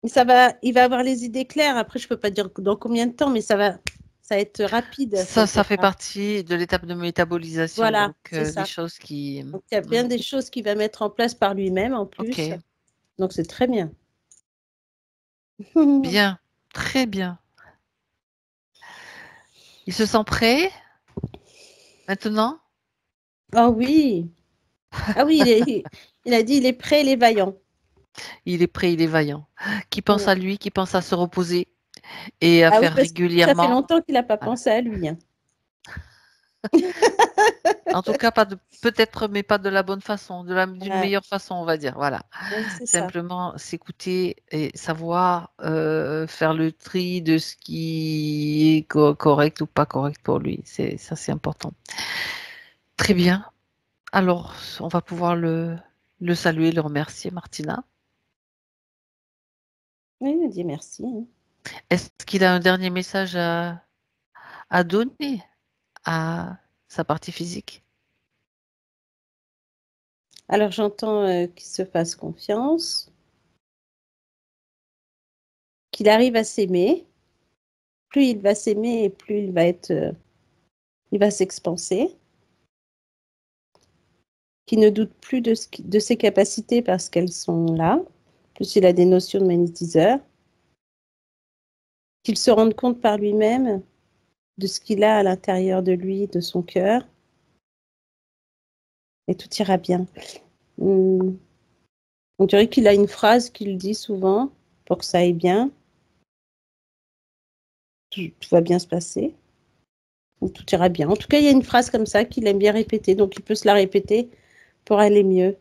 Il va avoir les idées claires. Après, je peux pas dire dans combien de temps, mais ça va être rapide, ça Ça fait ira. partie de l'étape de métabolisation, Voilà, donc c'est des ça. choses qui... Donc, il y a bien des choses qu'il va mettre en place par lui-même en plus. Ok, Donc, c'est très bien. bien, très bien. Il se sent prêt maintenant? Ah oui, ah oui, il a dit il est prêt, il est vaillant. Il est prêt, il est vaillant. Qui pense Mm. à lui, qui pense à se reposer et à Ah oui, faire parce que ça fait régulièrement. longtemps qu'il n'a pas Voilà. pensé à lui, hein. En tout cas, pas de, peut-être, mais pas de la bonne façon, d'une Ouais, meilleure façon, on va dire. Voilà. ouais, c'est ça. Simplement s'écouter et savoir faire le tri de ce qui est correct ou pas correct pour lui. Ça, c'est important. Très bien. Alors, on va pouvoir le saluer, le remercier, Martina. Oui, il nous dit merci. Est-ce qu'il a un dernier message à donner à sa partie physique? Alors j'entends qu'il se fasse confiance, qu'il arrive à s'aimer. Plus il va s'aimer et plus il va s'expanser. Qu'il ne doute plus de ses capacités parce qu'elles sont là. Plus il a des notions de magnétiseur. Qu'il se rende compte par lui-même de ce qu'il a à l'intérieur de lui, de son cœur. Et tout ira bien. On dirait qu'il a une phrase qu'il dit souvent pour que ça aille bien. Tout va bien se passer. Tout ira bien. En tout cas, il y a une phrase comme ça qu'il aime bien répéter, donc il peut se la répéter pour aller mieux.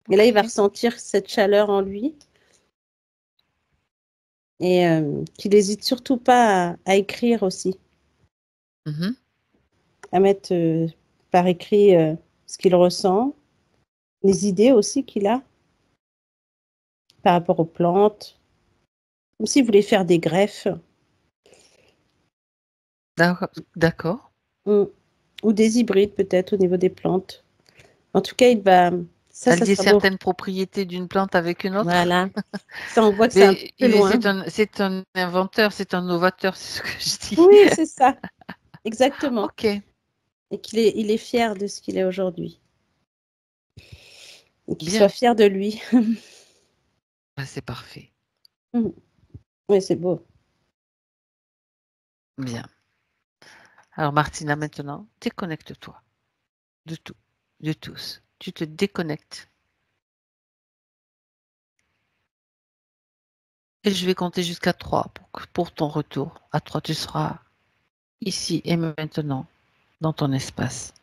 Et là, il va Ok. ressentir cette chaleur en lui et qu'il n'hésite surtout pas à écrire aussi, Mhm. à mettre par écrit ce qu'il ressent, les idées aussi qu'il a par rapport aux plantes, comme s'il voulait faire des greffes D'accord. ou, ou des hybrides peut-être au niveau des plantes. En tout cas, ça Allier sera beau. certaines propriétés d'une plante avec une autre. Voilà. Ça, on voit que c'est un peu Mais plus loin. c'est un inventeur, c'est un novateur, c'est ce que je dis. Oui, c'est ça, exactement. Ok, Et il est fier de ce qu'il est aujourd'hui. Et qu'il soit bien. fier de lui. Ben, c'est parfait. Oui, c'est beau. Bien. Alors Martina, maintenant, déconnecte-toi de tout, de tous. Tu te déconnectes. Et je vais compter jusqu'à 3 pour ton retour. À 3, tu seras ici et maintenant dans ton espace.